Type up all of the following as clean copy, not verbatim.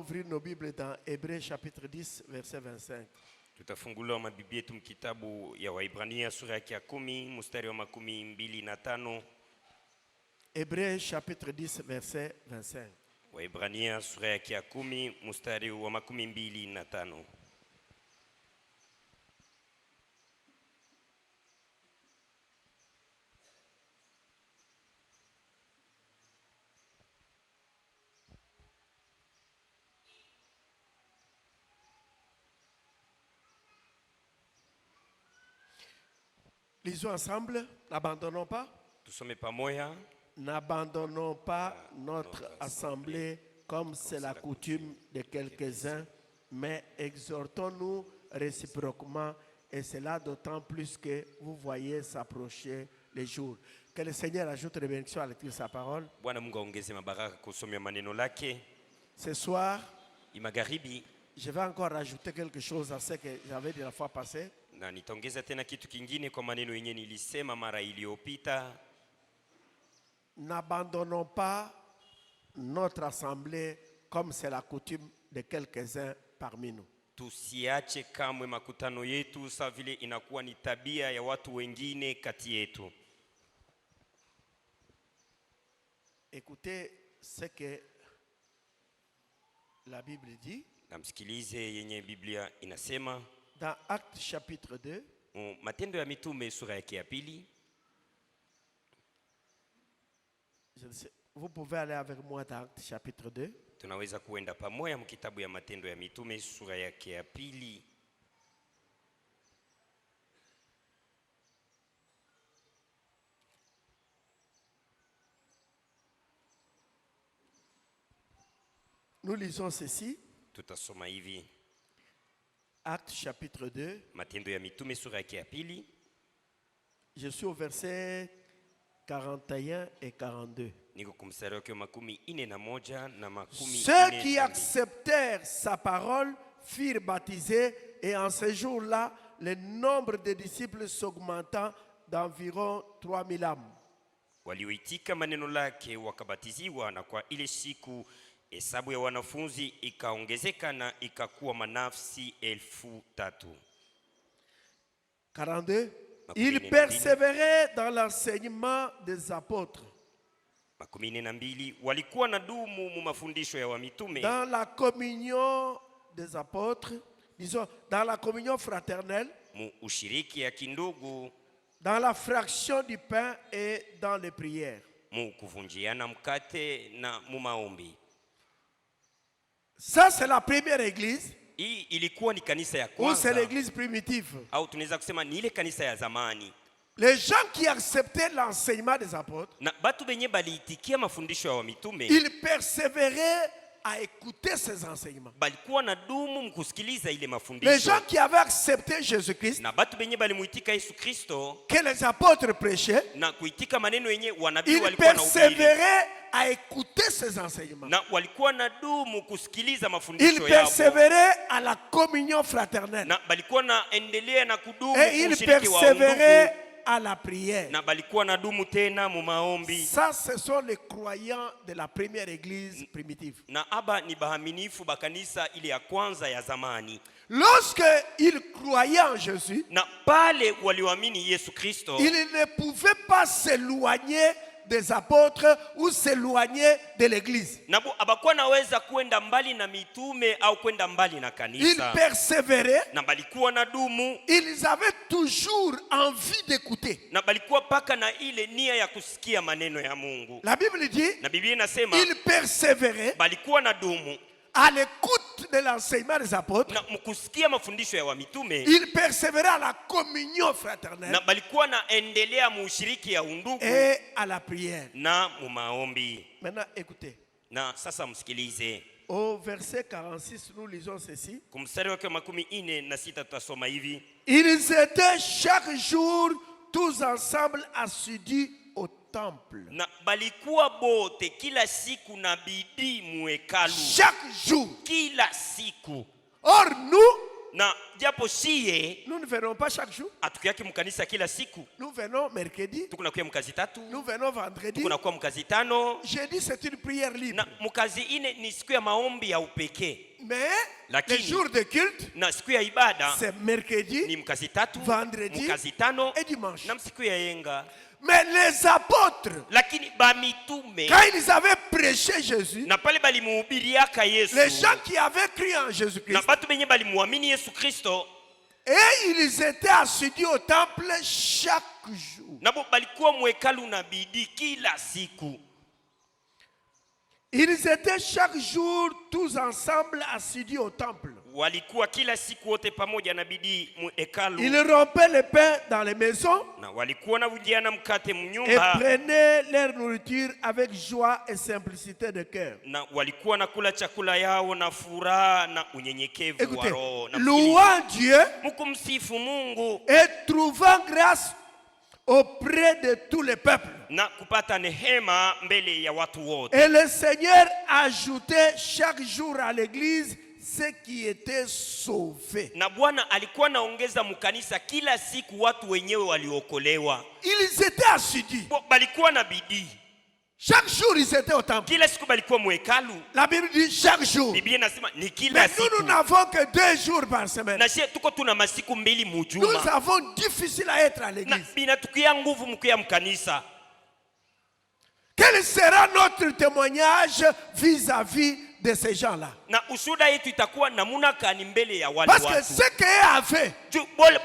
ouvrir nos Bibles dans Hébreux chapitre 10, verset 25. Tutafungua mabiblia yetu mkitabu ya Waibrania sura ya 10 mstari wa 25. Hébreux chapitre 10, verset 25. Waibrania sura ya 10 mstari wa 25. Lisons ensemble, n'abandonnons pas. Tusome pamoja. N'abandonnons pas notre assemblée comme c'est la coutume de quelques-uns, mais exhortons-nous réciproquement, et cela d'autant plus que vous voyez s'approcher les jours. Que le Seigneur ajoute les bénédictions à l'écrire sa parole. Bwana Mungu aongeze mabaraka kusomea maneno lake. Ce soir, Magharibi, je vais encore rajouter quelque chose à ce que j'avais dit la fois passée. na nitaongeza tena kitu kingine kwa maneno yenyewe nilisema mara iliyopita. N'abandonnons pas notre assemblée comme c'est la coutume de quelques-uns parmi nous. Tusiache kamwe makutano yetu sawa vile inakuwa ni tabia ya watu wengine kati yetu. Écoutez ce que la Bible dit. Na msikilize yenye Biblia inasema. Dans Actes chapitre 2, Matendo ya Mitume sura yake ya 2. Vous pouvez aller avec moi dans Actes chapitre 2. Tunaweza kuenda pamoja mkitabu ya Matendo ya Mitume sura yake ya 2. Nous lisons ceci. Tutasoma hivi. Actes chapitre 2. Matendo ya Mitume sura yake ya 2. Je suis au verset 41 et 42. Niko kumstari wake 41 na 42. Ceux qui acceptèrent sa parole furent baptisés, et en ce jour-là, le nombre de disciples s'augmentant d'environ 3000 âmes. Walioitika maneno lake wakabatiziwa, na kwa ile siku hesabu ya wanafunzi ikaongezeka na ikakuwa manafsi 3000. 42. Ils persévéraient dans l'enseignement des apôtres, walikuwa na dumu mu mafundisho ya wamitume, dans la communion des apôtres, disons dans la communion fraternelle, mu ushiriki ya kindugu, dans la fraction du pain et dans les prières. Mu kuvunjiana mkate na mu maombi. Ça c'est la première église. Hii ilikuwa ni kanisa ya Ou kwanza. c'est l'église primitive. Au tunaweza kusema ni ile kanisa ya zamani. Les gens qui acceptaient l'enseignement des apôtres, Na batu benye baliitikia mafundisho ya wamitume, ils persévéraient à écouter ces enseignements. balikuwa na dumu mkusikiliza ile Les mafundisho. gens qui avaient accepté Jésus-Christ, Na batu benye balimuitika Yesu Kristo que les apôtres prêchaient, na kuitika maneno yenye wanabii ils walikuwa na ubiri, persévéraient à écouter ces enseignements. na walikuwa na dumu kusikiliza Ils mafundisho yao, persévéraient à la communion fraternelle. na balikuwa na endelea na kudumu Et ils ushiriki wa persévéraient undugu, à la prière. na balikuwa na dumu tena mu maombi. Ça, ce sont les croyants de la première église primitive. Na aba ni bahaminifu bakanisa ile ya kwanza ya zamani. Lorsque ils croyaient en Jésus, Na pale walioamini Yesu Kristo, ils ne pouvaient pas s'éloigner des apôtres ou s'éloigner de l'église. nabo abakuwa naweza kwenda mbali na mitume au kwenda mbali na Ils kanisa, persévéraient. na balikuwa na dumu, Ils avaient toujours envie d'écouter. na balikuwa paka na ile nia ya kusikia maneno ya Mungu. La Bible dit, Na Biblia inasema ils persévéraient balikuwa na dumu à l'écoute de l'enseignement des apôtres. na mkusikia mafundisho ya wamitume, Ils persévéraient à la communion fraternelle na balikuwa na endelea muushiriki ya undugu et à la prière. na mu maombi. Maintenant, écoutez. Na sasa msikilize, Au verset 46, nous lisons ceci. kumstari wake 46 tutasoma hivi. Ils étaient chaque jour tous ensemble assidus au temple. Na balikuwa bote kila siku na bidii muhekalu. Chaque jour. Kila siku. Or, nous, Na japo siye nous ne venons pas chaque jour. atukiyaki mkanisa kila siku, Nous venons mercredi, tukunakuya mkazi tatu, nous venons vendredi. tukunakuwa mkazi tano, Jeudi, c'est une prière libre. na mkazi ine ni siku ya maombi ya upekee. Mais Lakini, les jours de culte, na siku ya ibada c'est mercredi, ni mkazi tatu, vendredi mkazi tano et dimanche. na siku ya yenga. Mais les apôtres, Lakini ba mitume quand ils avaient prêché Jésus, na pale balimuhubiriaka Yesu, les gens qui avaient cru en na Jésus-Christ, batu benye balimuamini Yesu Kristo, et ils étaient assidus au temple chaque jour. nabo balikuwa mwekalu na bidii kila siku. Ils étaient chaque jour tous ensemble assidus au temple. Walikuwa kila siku wote pamoja na bidii mwekalu, Ils rompaient le pain dans les maisons na walikuwa navunjiana mkate et mnyumba, prenaient leur nourriture avec joie et simplicité de cœur. na walikuwa nakula chakula yao na furaha na unyenyekevu wa Écoutez, roho, na louant Dieu mkumsifu Mungu et trouvant grâce auprès de tous les peuples. na kupata nehema mbele ya watu wote. Et le Seigneur ajoutait chaque jour à l'église ceux qui étaient sauvés. Na Bwana alikuwa naongeza mkanisa kila siku watu wenyewe waliokolewa. Ils étaient assidus. Balikuwa na bidii. Chaque jour ils étaient au temple. Kila siku balikuwa mwekalu. La Bible dit chaque jour. Biblia inasema ni kila Mais siku. nous n'avons que 2 jours par semaine. Na sisi tuko tuna masiku mbili Nous mujuma. avons difficile à être à Na l'église. binatukia nguvu mkuya mkanisa. Quel sera notre témoignage vis-à-vis de ces gens-là? Na ushuda yetu itakuwa namuna kani mbele ya wale Parce que watu. ce qu'eux avaient,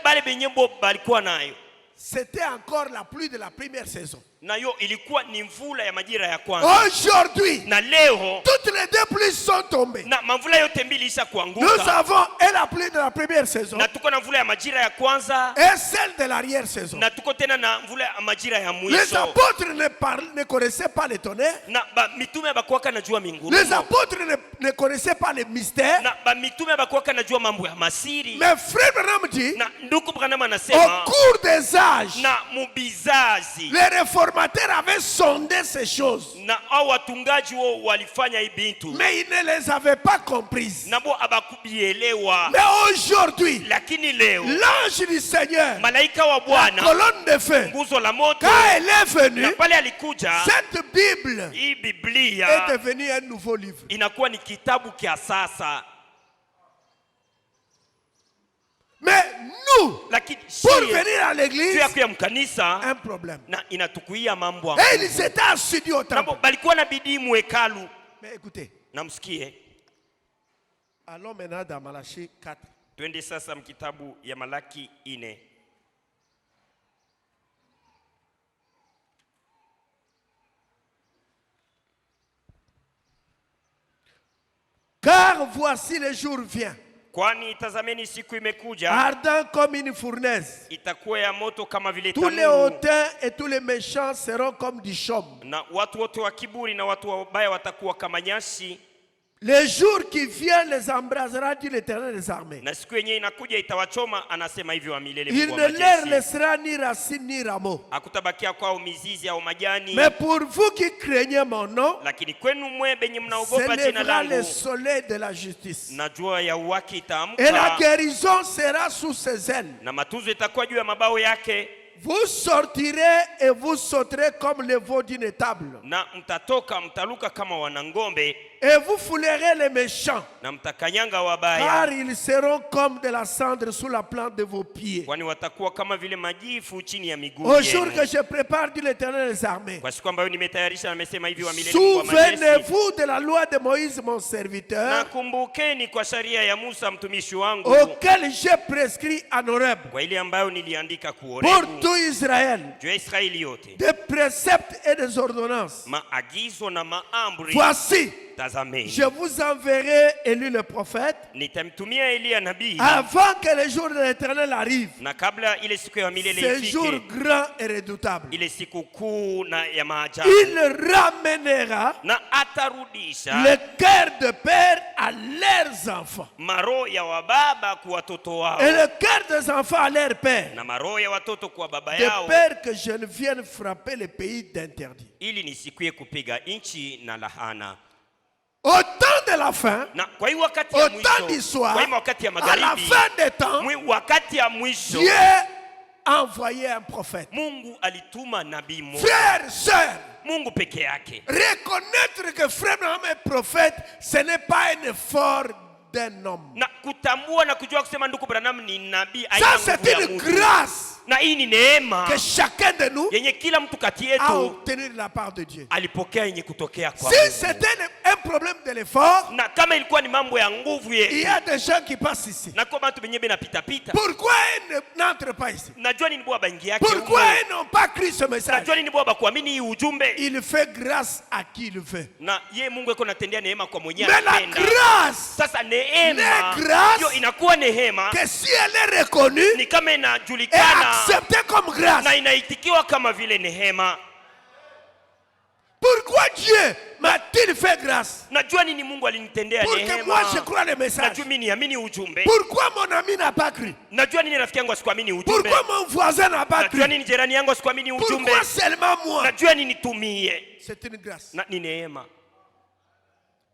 Bale benye balikuwa nayo. c'était encore la pluie de la première saison. Na yo ilikuwa ni mvula ya majira ya kwanza. Aujourd'hui, Na leo toutes les 2 pluies sont tombées. na mvula yote mbili isha Nous kuanguka. avons et la pluie de la première saison Na tuko na mvula ya majira ya kwanza. et celle de l'arrière-saison. Na tuko tena na mvula ya majira ya Les mwisho. apôtres ne connaissaient pas les tonnerres. Na mitume bakuwaka najua mingurumo. Les apôtres ne connaissaient pas les mystères. Na mitume bakuwaka najua mambo ya masiri. Mais frère Branham dit, Na ndugu Branham au anasema cours des âges, na mubizazi les réformateurs avaient sondé ces choses. na au watungaji wao walifanya hii bintu. Mais ils ne les avaient pas comprises. Nabo abakubielewa. Mais aujourd'hui, Lakini leo l'ange du Seigneur, malaika wa la Bwana, colonne de feu, nguzo la moto, quand elle est venue, na pale alikuja, cette Bible hii est Biblia devenue un nouveau livre. inakuwa ni kitabu kia sasa. Mais nous, Lakini pour shie venir à tu l'église, ya kuya mkanisa un problème. na inatukuia mambo. Et ils étaient assidus au temple. Nabo balikuwa na bidii mwekalu. Mais écoutez, Na msikie. allons maintenant dans Malachie 4. Twende sasa mkitabu ya Malaki 4. Car voici le jour vient, Kwani tazameni siku imekuja, ardent comme une fournaise. itakuwa ya moto kama vile Tous les tanuru, hautains et tous les méchants seront comme du chaume. na watu wote wa kiburi na watu wabaya watakuwa kama nyasi, Le jour qui vient les embrasera, dit l'Éternel des armées. na siku yenyewe inakuja itawachoma, anasema hivyo wa milele Il Mungu ne wa leur majeshi. laissera ni racine ni rameau. Hakutabakia kwao mizizi au majani, Mais pour vous qui craignez mon nom, lakini kwenu mwe benye mnaogopa jina s'élèvera le langu, soleil de la justice. na jua ya uwaki Et la itaamka, guérison sera sous ses ailes. na matunzo itakuwa juu ya mabao yake, Vous sortirez et vous sauterez comme les veaux d'une étable. na mtatoka mtaluka kama wanangombe, Et vous foulerez les méchants, na mtakanyanga car wabaya, ils seront comme de la cendre sous la plante de vos pieds. kwani watakuwa kama vile majifu chini ya miguu Au jour yenu. que je prépare, dit l'Éternel des armées, Kwa siku ambayo nimetayarisha, amesema hivi wa milele Mungu wa majeshi. souvenez-vous de la loi de Moïse, mon serviteur, Nakumbukeni kwa sharia ya Musa mtumishi wangu, auquel j'ai prescrit en Horeb kwa ile ambayo niliandika pour kuorebu tout Israël, juu ya Israeli yote, des préceptes et des ordonnances. maagizo na maamri. Voici, Tazameni, je vous enverrai Élie le prophète nitamtumia Eliya nabii, avant que le jour de l'Éternel arrive. na kabla ile siku ya milele Ce jour ifike, grand et redoutable. ile siku kuu na ya maajabu, Il ramènera na atarudisha le cœur de père à leurs enfants maroho ya wababa kwa watoto wao, et le cœur des enfants à leur père, na maroho ya watoto kwa baba de yao, peur que je ne vienne frapper le pays d'interdit. ili nisikuye kupiga nchi na lahana. Au temps de la fin, Na kwa hii wakati ya au temps du mwisho, soir, kwa hii wakati ya à la magharibi, fin des temps, wakati ya mwisho, Dieu a envoyé un prophète. Mungu alituma nabii mmoja. Frères, sœurs, Mungu peke yake. reconnaître que frère Branham est prophète, ce n'est pas un effort d'un homme. Na kutambua na kujua kusema ndugu Branham ni nabii, Ça, haina c'est nguvu ya une mtu. grâce Na hii ni neema que chacun de nous yenye kila mtu kati a yetu obtenu de la part de Dieu. alipokea yenye kutokea kwa Si Mungu. c'était un problème de l'effort, Na kama ilikuwa ni mambo ya nguvu il y yetu, a des gens qui passent ici. na kwa watu wenyewe napita pita, Pourquoi ils n'entrent pas ici? najua nini bwa bangi yake Pourquoi huko. ils n'ont pas cru ce message? Najua nini bwa bakuamini hii ujumbe. Il fait grâce à qui il veut. Na ye Mungu yuko anatendea neema kwa mwenye Mais la anapenda. grâce, Sasa neema Ne grâce, hiyo inakuwa neema que si elle est reconnue ni kama et inajulikana acceptée comme grâce, na inaitikiwa kama vile neema. pourquoi Dieu m'a-t-il fait grâce? Najua nini Mungu alinitendea Pour que moi je neema. croie le message. Najua mimi niamini ujumbe. Pourquoi mon ami n'a pas cru? Najua nini rafiki yangu asikuamini ujumbe. Pourquoi mon voisin n'a pas cru? Najua nini jirani yangu asikuamini ujumbe. Pourquoi seulement moi? Najua nini tumie. C'est une grâce. Na ni neema.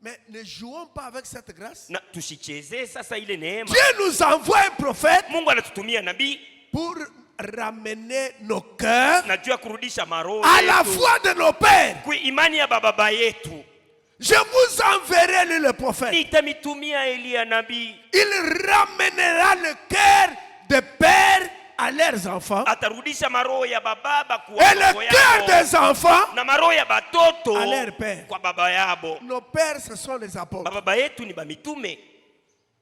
Mais ne jouons pas avec cette grâce. Na tusicheze sasa ile neema. Dieu nous envoie un prophète Mungu anatutumia nabii pour ramener nos cœurs najua kurudisha maroho à la yetu foi de nos pères. kwa imani ya baba yetu. Je vous enverrai lui le prophète. Nitamitumia Elia nabii, Il ramènera le cœur des pères à leurs enfants atarudisha maroho ya baba kwa et le watoto cœur yao des enfants na maroho ya batoto à leur père. kwa baba yabo. Nos pères, ce sont les apôtres. Baba yetu ni bamitume.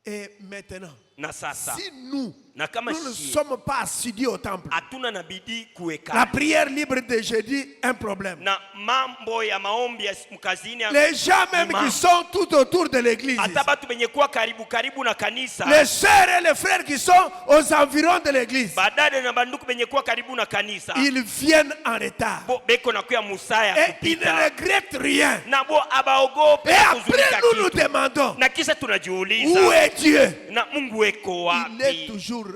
Et maintenant, Na sasa si nous, na kama nous ne shi sommes pas assidus au temple, hatuna na bidii la kuweka prière libre de jeudi, un problème. na mambo ya maombi ya mkazini, Les gens même qui sont tout autour de l'église, hata batu benye kuwa karibu karibu na kanisa, les sœurs et les frères qui sont aux environs de l'église, badada na banduku benye kuwa karibu na kanisa, ils viennent en retard. bo beko na kuya musaya Et ils ne kupita regrettent rien. na bo abaogope Et après, kuzulika nous nous kitu. demandons, Na kisha où tunajiuliza est Dieu? na Mungu eko Il est wapi? toujours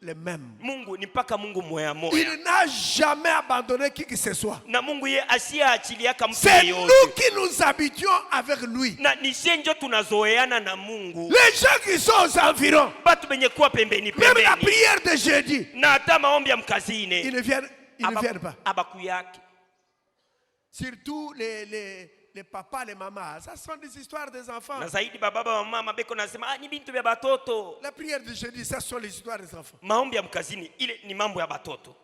le même. Mungu ni mpaka Mungu moya moya, Il n'a jamais abandonné qui que ce soit. na Mungu ye asiyeachiliaka mtu C'est yeyote, nous qui nous habituons avec lui. na nishe njo tunazoeana na Mungu. Les gens qui sont aux environs, Batu benye kuwa pembeni même la pembeni prière de jeudi, na hata maombi ya mkazini ils ne viennent pas. abakuyake. Surtout les papas, les mamans. Ça sont des histoires des enfants. Na zaidi bababa wa mama beko nasema ni bintu vya batoto. La prière de jeudi, ça sont les histoires des enfants. Maombi ya mkazini ile ni mambo ya batoto.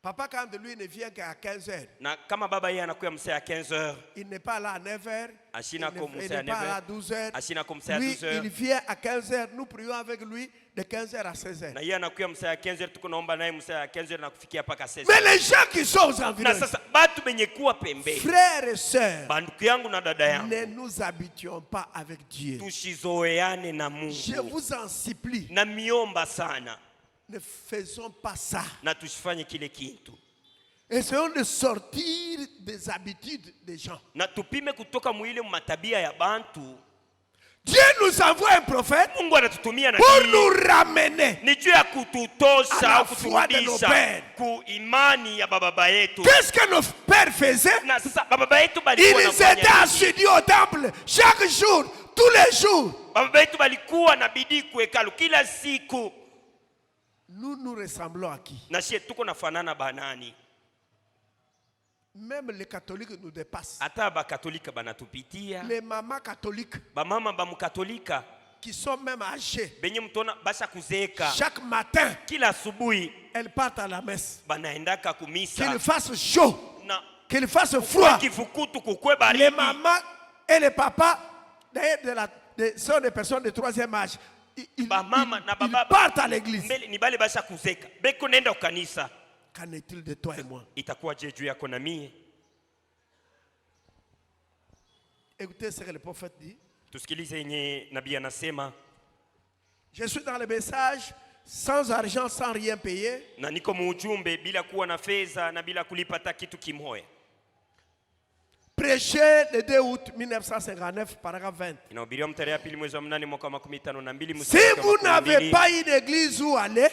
Papa, quand lui ne vient qu'à 15h, Na kama baba yeye anakuya msaa ya 15h, il n'est pas là à 9h, ashina ko il msaa ya n'est pas là à 9h, 12h. ashina ko msaa ya Lui, 12h. il vient à 15h. Nous prions avec lui de 15h à 16h. Na yeye anakuya msaa ya 15h, tuko naomba naye msaa ya 15h na kufikia paka 16h. Mais les gens qui sont aux Na environs, sasa batu benye kuwa pembeni, frères et sœurs, banduku yangu na dada yangu, ne nous habituons pas avec Dieu. tushizoeane na Je Mungu. vous en supplie, Na miomba sana ne faisons pas ça. na tusifanye kile kitu. Essayons de sortir des habitudes des gens. Na tupime kutoka mwile matabia ya bantu. Dieu nous envoie un prophète Mungu anatutumia pour nabii nous ramener. ni juu ya À kututosha la au foi de nos kuturudisha pères. ku imani ya baba yetu. Qu'est-ce que nos pères faisaient? Na sasa baba yetu balikuwa Ils wanafanya étaient nini? assidus au temple chaque jour, tous les jours. Baba yetu balikuwa na bidii kuhekalu kila siku. Nous nous ressemblons à qui? Na shie tuko nafanana banani? Même les catholiques nous dépassent. Hata ba katolika banatupitia. Les mamans catholiques Ba mama ba mkatolika qui sont même âgées, benye mtona basha kuzeeka. chaque matin, Kila asubuhi elles partent à la messe. banaendaka kumisa. Qu'il fasse chaud, Na qu'il fasse froid. kivukutu kukwe baridi. Les mamans et les papas, d'ailleurs, sont des personnes de troisième âge. Ils Ba mama na ils baba partent à l'église. mbele ni bale basha kuzeka. Beko nenda ukanisa. Qu'en est-il de toi et moi? Itakuwa je juu yako na mie? Écoutez ce que le prophète dit. Tusikilize yenye nabii anasema. Je suis dans le message sans argent, sans rien payer. Na niko muujumbe bila kuwa na fedha na bila kulipa hata kitu kimoya. Prêché le 2 août 1959, paragraphe 20. Inahubiriwa mtarehe 2 mwezi wa 8 mwaka wa 52 Si vous n'avez pas une église où aller,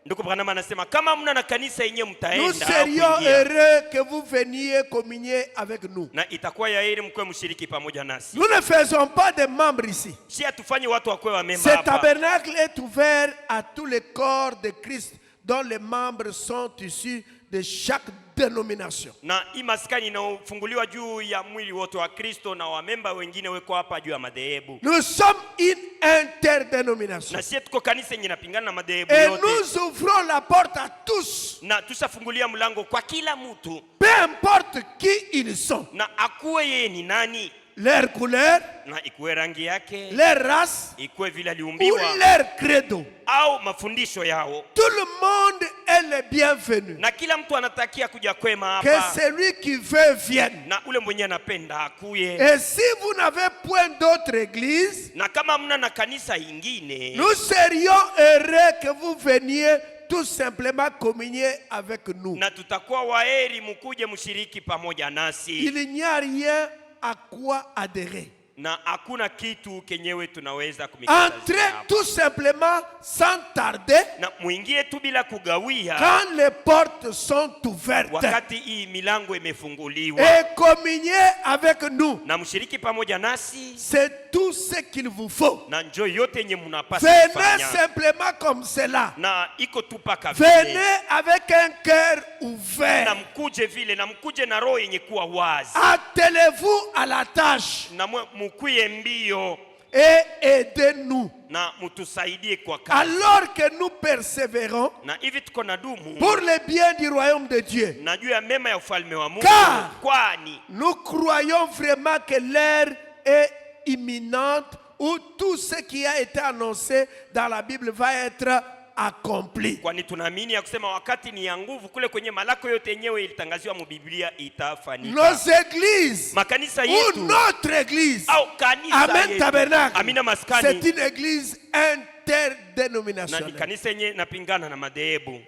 Ndugu Branham anasema kama mna na kanisa yenyewe nous mtaenda serions kuingia, heureux que vous veniez communier avec nous. na itakuwa ya heri mkwe mshiriki pamoja nasi. Nous ne faisons pas de membres ici. Si atufanye watu wakwe wa Ce memba hapa. tabernacle est ouvert à tous les corps de Christ dont les membres sont issus de chaque dénomination. Na hii maskani inafunguliwa juu ya mwili wote wa Kristo na wamemba wengine weko hapa juu ya madhehebu. Nous sommes une interdénomination. Na sisi tuko kanisa yenye inapingana na madhehebu Et yote. nous ouvrons la porte à tous, Na tushafungulia mlango kwa kila mtu, peu importe qui ils sont, na akuwe yeye ni nani, leur couleur, na ikuwe rangi yake, leur race ikuwe vile ou aliumbiwa leur credo. au mafundisho yao. Tout le monde est le bienvenu. Na kila mtu anatakia kuja kwema Que hapa, celui qui veut vienne. na ule mwenye anapenda akuye. Et si vous n'avez point d'autre église, Na kama mna na kanisa ingine, nous serions heureux que vous veniez tout simplement communier avec nous. na tutakuwa waheri mkuje mshiriki pamoja nasi. Il n'y a rien à quoi adhérer. Na hakuna kitu kenyewe tunaweza kumikataza Entrez hapa. tout simplement sans tarder Na muingie tu bila kugawia quand les portes sont ouvertes wakati hii milango imefunguliwa, et communier avec nous. na mshiriki pamoja nasi, C'est tout ce qu'il vous faut. na njoo yote yenye mnapaswa Venez kufanya, simplement comme cela. na iko tu paka Venez vile, avec un cœur na ouvert. mkuje vile, na mkuje na roho yenye kuwa wazi, Attelez-vous à la tâche na mkuye mbio, et aidez-nous. na mtusaidie kwa kazi. Alors que nous persévérons Na hivi tuko na dumu pour le bien du royaume de Dieu. na juu ya mema ya ufalme wa Mungu, Car kwani nous croyons vraiment que l'heure est imminente où tout ce qui a été annoncé dans la Bible va être accompli. kwani tunaamini ya kusema wakati ni ya nguvu, kule kwenye malako yote yenyewe ilitangaziwa mu Biblia itafanyika. Nos églises Makanisa ou yetu notre église, au kanisa Amen yetu, Tabernacle, Amina c'est Maskani, une église na ni interdénominationnelle. kanisa yenye napingana na madhehebu.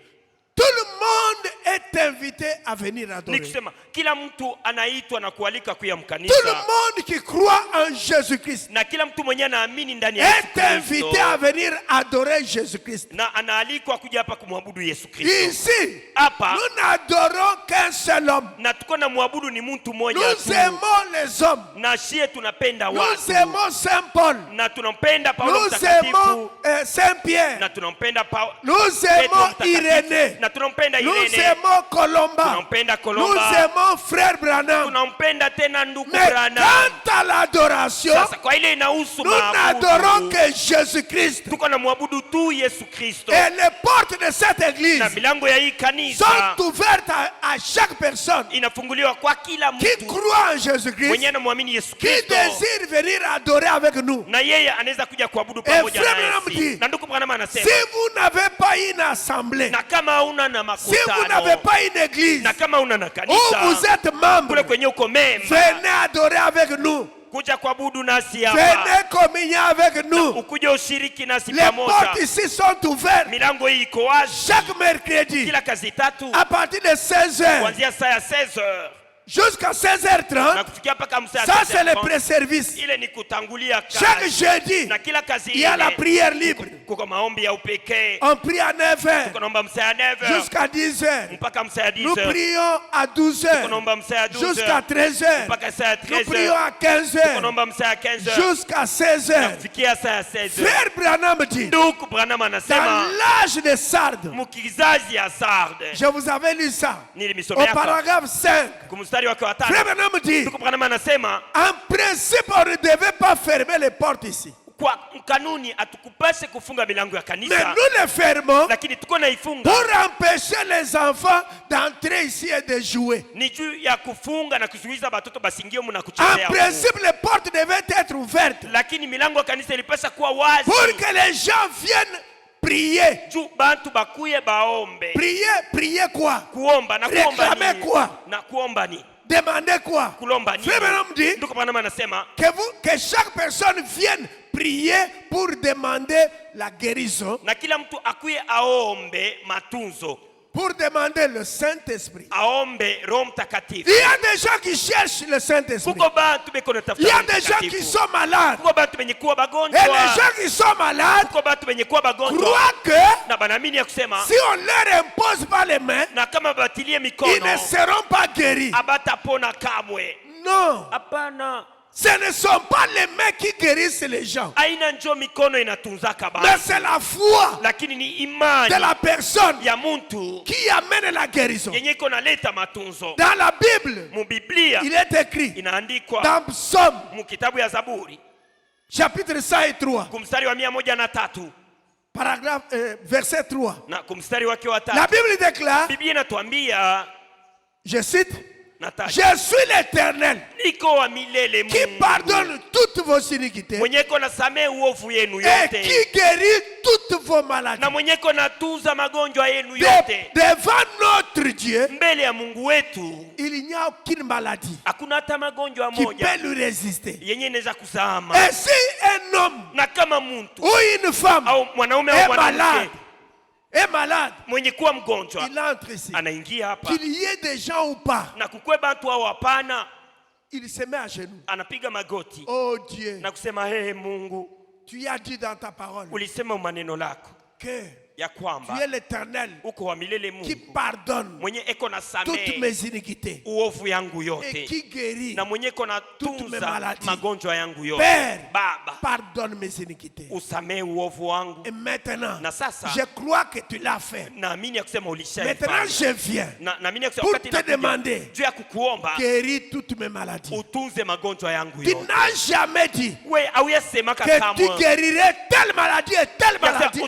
Tout le monde est invité à venir Ni adorer. kusema kila mtu anaitwa na kualika kuya Tout le mkanisa, monde qui croit en Jésus-Christ na kila mtu mwenye anaamini ndani ya Yesu est invité Kristo, à venir adorer Jésus-Christ. na anaalikwa kuja hapa kumwabudu Yesu Kristo. Ici, Hapa nous n'adorons qu'un seul homme. na tuko na mwabudu ni mtu mmoja Nous tu, aimons les hommes. na shie tunapenda Nous watu, aimons Saint Paul. na tunampenda Paulo Nous mtakatifu, aimons Saint Pierre. na tunampenda Nous Petro aimons mtakatifu, Irénée. na tunampenda Nous Irene, aimons Colomba. tunampenda Nous Kolomba, aimons Frère Branham. tunampenda tena ndugu Mais Branham. quant à l'adoration, Sasa kwa ile inahusu nous n'adorons maabudu, que Jésus-Christ. tuko na mwabudu tu Yesu Kristo, Et les portes de cette église na milango ya hii kanisa sont ouvertes à chaque personne inafunguliwa kwa kila qui mtu croit en Jésus-Christ, mwenye anamwamini Yesu qui Kristo, désire venir adorer avec nous. na yeye anaweza kuja kuabudu pamoja Frère Branham nasi. dit, Na ndugu Branham Si anasema vous n'avez pas une assemblée, na kama hauna na si vous n'avez makutano, pas une église na kama una na où vous kanisa êtes membre, kule kwenye uko memba, venez adorer avec nous. kuja kuabudu nasi hapa, Venez communier avec nous. ukuje ushiriki nasi Les pamoja. portes ici sont ouvertes Milango hii iko wazi chaque mercredi kila kazi tatu à partir de 16h kuanzia saa ya 16h jusqu'à na 16h30. kufikia mpaka msaa Ça, c'est le pré-service. ile ni kutangulia Chaque kazi, jeudi, na kila kazi il y a la ile prière libre. kuko maombi ya upekee. On prie à 9h Tunaomba msaa ya 9h jusqu'à 10h. mpaka msaa ya Nous 10h. prions à 12h Tunaomba msaa ya jusqu'à 12h 13h. mpaka saa ya Nous prions 13h. à 15h Tunaomba msaa ya 15h jusqu'à 16h. kufikia saa ya 16h. Frère Branham dit, Ndugu Branham dans anasema l'âge de Sardes, mkizazi ya Sarde, je vous avais lu ça, au nilimsomea hapa paragraphe 5. kumstari wake wa Frère 5. Branham dit, Ndugu Branham anasema en principe, on ne devait pas fermer les portes ici. kwa kanuni hatukupashe kufunga milango ya Mais kanisa, nous les fermons lakini tuko naifunga pour empêcher les enfants d'entrer ici et de jouer. ni juu ya kufunga na kuzuiza watoto basingie mna En kuchezea huko. principe, les portes devaient être ouvertes Lakini milango ya kanisa ilipasha kuwa wazi pour que les gens viennent prier. juu bantu bakuye baombe. Prier, prier quoi? Kuomba na kuomba Réclamer ni quoi? na kuomba ni Demander quoi? kulomba ni. Frère Branham dit Ndugu Branham anasema que chaque personne vienne prier pour demander la guérison. na kila mtu akuye aombe matunzo. pour demander le Saint-Esprit. aombe Roho Mtakatifu. Il y a des gens qui cherchent le Saint-Esprit. Kuko bantu beko Il y natafuta a Roho des gens qui Mtakatifu. sont malades. Kuko bantu benye kuwa Et les bagonjwa. gens qui sont malades Kuko bantu benye kuwa bagonjwa. croient que Na banaamini ya kusema si on leur impose pas les mains, na kama batilie ils mikono ne seront pas guéris. abatapona kamwe. Non, Hapana. ce ne sont pas les mains qui guérissent les gens, Aina njo mikono inatunzaka mais basi. c'est la foi Lakini ni de imani la personne ya muntu qui amène la guérison. yenye iko naleta matunzo. Dans la Bible, Mu Biblia il est écrit inaandikwa dans Psaume mu kitabu ya Zaburi chapitre 103, kumstari wa 103 paragraphe, verset 3. na kumstari wake wa La 3. Bible déclare, Biblia inatuambia je cite, nataja je suis l'Éternel niko wa milele qui Mungu pardonne toutes vos iniquités mwenye ko nasamehe uovu yenu et yote qui guérit toutes vos maladies. na mwenye ko natunza magonjwa yenu yote. Devant notre Dieu, Mbele ya Mungu wetu il n'y a aucune maladie hakuna hata magonjwa qui moja peut lui résister. yenye inaweza kuzama. Et si un homme Na kama muntu ou une femme au mwanaume au est mwanamke malade, mwenye kuwa mgonjwa il entre ici. anaingia hapa Qu'il y ait des gens ou pas, na kukwe bantu au hapana, il se met à genoux. anapiga magoti Oh Dieu, na kusema hey, Mungu tu as dit dans ta parole ulisema maneno lako que ya tu kwamba es l'Éternel uko wa milele qui Mungu pardonne mwenye eko na toutes samehe mes iniquités uovu yangu et yote qui guérit. na mwenye eko na toutes mes tunza maladies. magonjwa yangu yote. Père, Baba, pardonne mes iniquités. usamehe uovu wangu. Et maintenant, Na sasa je crois que tu l'as fait. naamini ya kusema Maintenant, ulishaifanya. je viens Naamini ya kusema pour wakati te nakuja demander, juu ya kukuomba guéris toutes mes maladies. utunze magonjwa yangu Tu yote. n'as jamais dit We auyasemaka que tu kamwe guérirais telle maladie et telle maladie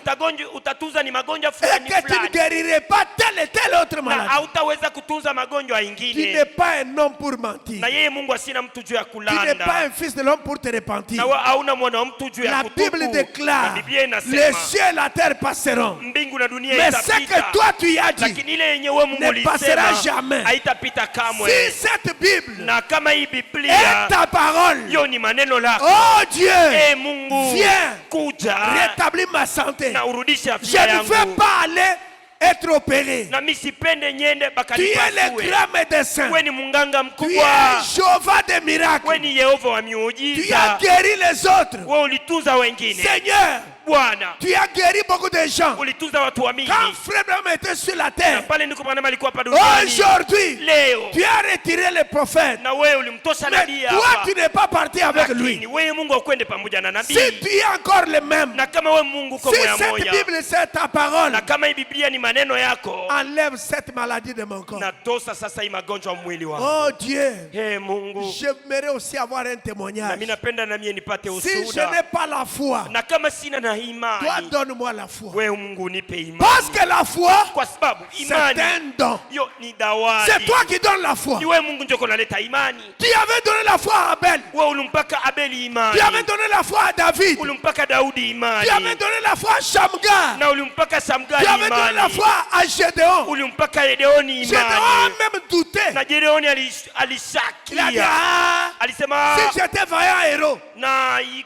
utatunza ni magonjwa et fulani que tu ne fulani guérirais pas telle et telle autre na maladie. hautaweza kutunza magonjwa Tu ingine. n'es pas un homme pour mentir. Na yeye Mungu asina mtu juu ya Tu n'es pas kulanda, un fils de l'homme pour te repentir. na wewe hauna mwana wa mtu juu ya La kutubu. Bible Na déclare, Biblia les inasema cieux et la terre passeront. mbingu na dunia Mais ce que itapita, toi tu as dit lakini ile yenye wewe Mungu ne passera ulisema jamais. haitapita kamwe. Si cette Bible Na kama hii est Biblia ta parole, hiyo ni maneno lako, oh Dieu, Mungu viens kuja rétablir ma santé. na urudishe Je afya ne veux yangu. pas aller être opéré. Na mimi sipende nyende Tu es le bakanipasue. grand médecin. Wewe ni munganga Tu mkubwa, es Jéhovah des wewe miracles. ni Yehova wa Tu as miujiza, guéri les autres. wewe ulitunza wengine. Seigneur, Bwana, tu as guéri beaucoup de gens. ulitunza watu wa mingi. Quand Frère Branham était sur la Na terre, pale ndiko Branham alikuwa hapa duniani. aujourd'hui, Leo tu as retiré les prophètes. na wewe ulimtosha Mais nabii toi, hapa, tu n'es pas parti avec lui. lakini wewe Mungu akwende pamoja na Si nabii. tu es encore le même, Na kama wewe Mungu uko si moya cette moya, Bible c'est ta parole, na kama hii Biblia ni maneno yako, enlève cette maladie de mon corps. na tosa sasa hii magonjwa mwili wangu. Oh Dieu, Hey Mungu, j'aimerais aussi avoir un na témoignage. mimi napenda na mimi nipate Si je ushuhuda. n'ai pas la foi, Na kama sina na toi imani, donne-moi la foi. wewe Mungu nipe imani, Parce que la foi, kwa sababu c'est imani un don. hiyo ni C'est dawadi. toi qui donnes la foi. Ni wewe Mungu ndio kunaleta imani. Tu avais donné la foi à Abel. Wewe ulimpaka Abeli imani, Tu avais donné la foi à David. ulimpaka Daudi imani, Tu avais donné la foi à Shamgar. na ulimpaka Samgari Tu avais donné la imani, foi à Gédéon. ulimpaka Gedeoni Gédéon a imani. même douté. Na Gedeoni Il a dit, alishakia, ah, alisema si j'étais vaillant héros,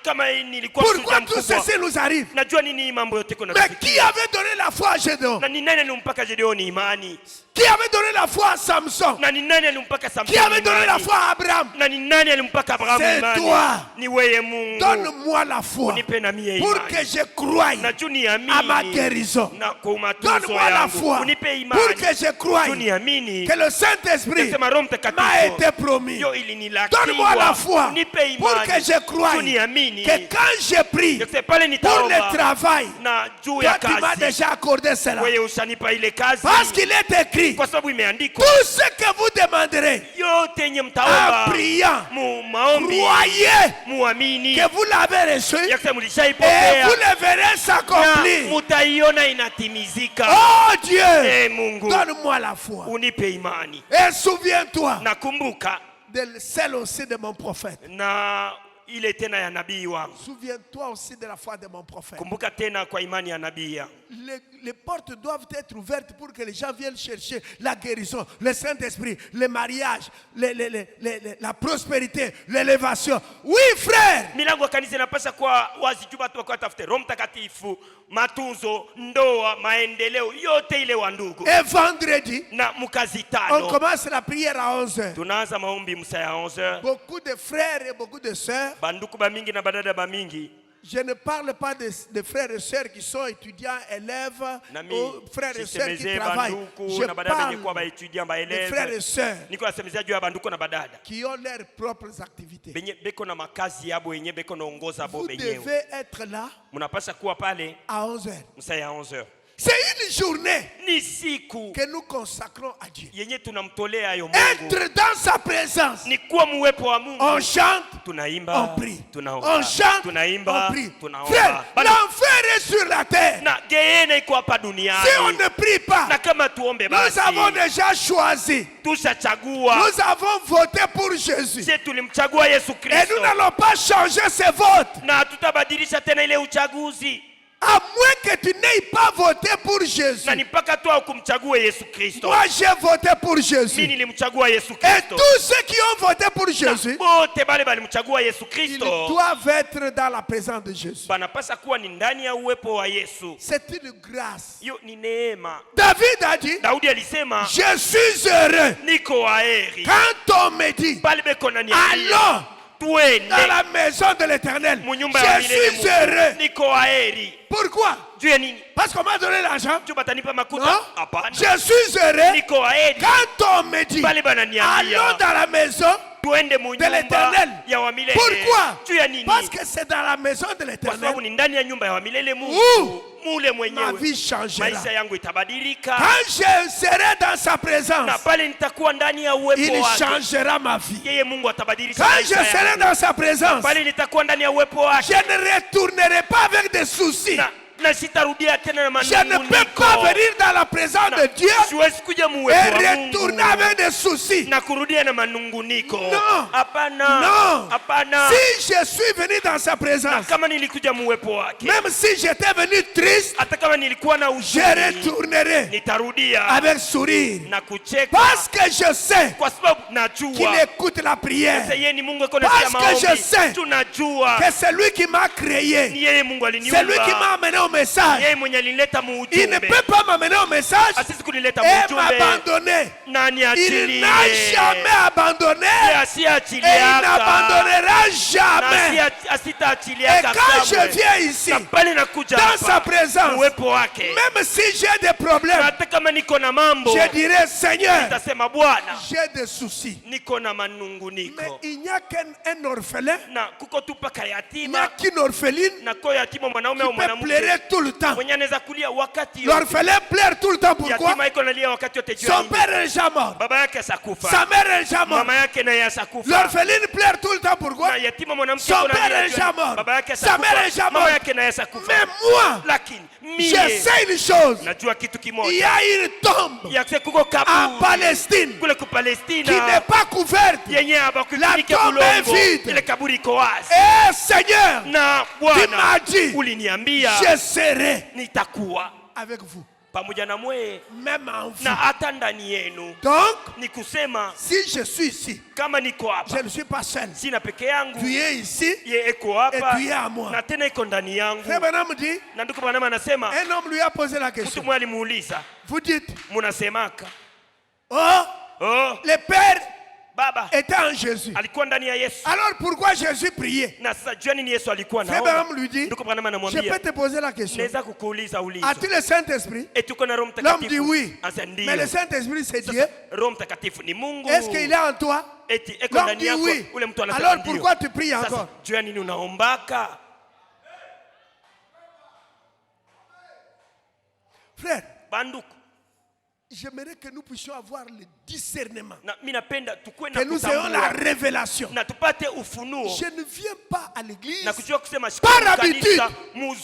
kama nilikuwa pourquoi mshujaa tout mkubwa, ceci nous arrive? najua nini hii mambo yote kuna Mais qui avait donné la foi à Gédéon? na ni nani alimpaka Gedeoni imani? Qui avait donné la foi à Samson? Na ni nani alimpaka Samsoni Qui avait donné la imani? foi à Abraham? Na ni nani alimpaka Abrahamu C'est imani? toi. Ni wewe Mungu. Donne-moi la foi Unipe na mie pour imani. que je croie Na juu à niamini ma guérison. na kwa matunzo Donne-moi la yangu. foi Unipe pour imani. que je croie Juu niamini que le Saint-Esprit nasema Roho m'a Mtakatifu été promis. yo ilinilakiwa. Donne-moi la foi Unipe pour imani. que je croie Juu niamini que quand je prie Yose pale pour nitaomba le travail, na juu toi ya tu m'as kazi déjà accordé cela. wewe ushanipa ile kazi, Parce qu'il est écrit, kwa sababu imeandikwa tout ce que vous demanderez yote yenye en mtaomba priant, mu maombi croyez muamini que vous l'avez reçu ya kusema et mlishaipokea vous le verrez na s'accomplir. mutaiona inatimizika. Oh Dieu, Mungu donne-moi la foi. unipe imani. Et souviens-toi Nakumbuka de celle aussi de mon prophète. na ile tena ya nabii wangu. Souviens-toi aussi de la foi de mon prophète. Kumbuka tena kwa imani ya nabii yangu. Les portes doivent être ouvertes pour que les gens viennent chercher la guérison, le Saint-Esprit, le mariage, la prospérité, l'élévation. Oui, frère. Milango ya kanisa inapaswa kuwa wazi juu watu wakatafute Roho Mtakatifu, matunzo, ndoa, maendeleo yote ile wa ndugu. Et vendredi, na mukazi tano, on commence la prière à 11h. Tunaanza maombi msa ya 11h. Beaucoup de frères et beaucoup de sœurs. Banduku ba mingi na badada ba mingi. Je ne parle pas de frères et sœurs qui sont étudiants, élèves, ou frères et sœurs qui travaillent. Je parle de frères et sœurs qui ont leurs propres activités. Vous devez être là à 11h. C'est une journée que nous consacrons à Dieu. Être dans sa présence. On chante, on prie. On chante, on prie. Frère, l'enfer est sur la terre. Si on ne prie pas, nous avons déjà choisi. Nous avons voté pour Jésus. Et nous n'allons pas changer ces votes. À moins que tu n'aies pas voté pour Jésus. Moi j'ai voté pour Jésus. Et tous ceux qui ont voté pour Jésus, ils doivent être dans la présence de Jésus. C'est une grâce. David a dit, je suis heureux quand on me dit, allons dans la maison de l'Éternel. Je suis heureux. Pourquoi? Parce qu'on m'a donné l'argent. Je suis heureux quand on me dit, allons dans la maison de l'Éternel. Pourquoi? Parce que c'est dans la maison de l'Éternel où ma vie changera. Quand je serai dans sa présence, il changera ma vie. Quand je serai dans sa présence, je ne retournerai pas avec des soucis. Je ne peux pas venir dans la présence de Dieu et retourner avec des soucis. Non. Si je suis venu dans sa présence, même si j'étais venu triste, je retournerai avec sourire. Parce que je sais qu'il écoute la prière. Parce que je sais que c'est lui qui m'a créé. C'est lui qui m'a amené au message. Il ne peut pas m'amener au message et m'abandonner. Il n'a jamais abandonné et il n'abandonnera jamais. Et quand je viens ici, dans sa présence, même si j'ai des problèmes, je dirais, Seigneur, j'ai des soucis. Mais il n'y a qu'un orphelin, il n'y a qu'une orpheline qui peut pleurer tout le temps. L'orphelin pleure tout le temps. Pourquoi? Son père est déjà mort. Sa mère est déjà morte. L'orpheline pleure tout le temps. Pourquoi? Son père est déjà mort. Sa mère est déjà morte. Mais moi, je sais une chose. Il y a une tombe en Palestine qui n'est pas couverte. La tombe est vide. Et Seigneur, tu m'as dit, je serai avec vous. Même en vous. Donc, si je suis ici, je ne suis pas seul. Tu es ici et tu es à moi. Frère Branham dit, un homme lui a posé la question. Vous dites, oh, le Père était en Jésus. Alors pourquoi Jésus priait? Frère Branham lui dit, je peux te poser la question. As-tu le Saint-Esprit? L'homme dit oui. Mais le Saint-Esprit c'est Dieu. Est-ce qu'il est en toi? L'homme dit oui. Alors pourquoi tu pries encore? Frère, j'aimerais que nous puissions avoir le discernement, que nous ayons la révélation. Je ne viens pas à l'église par habitude. Non.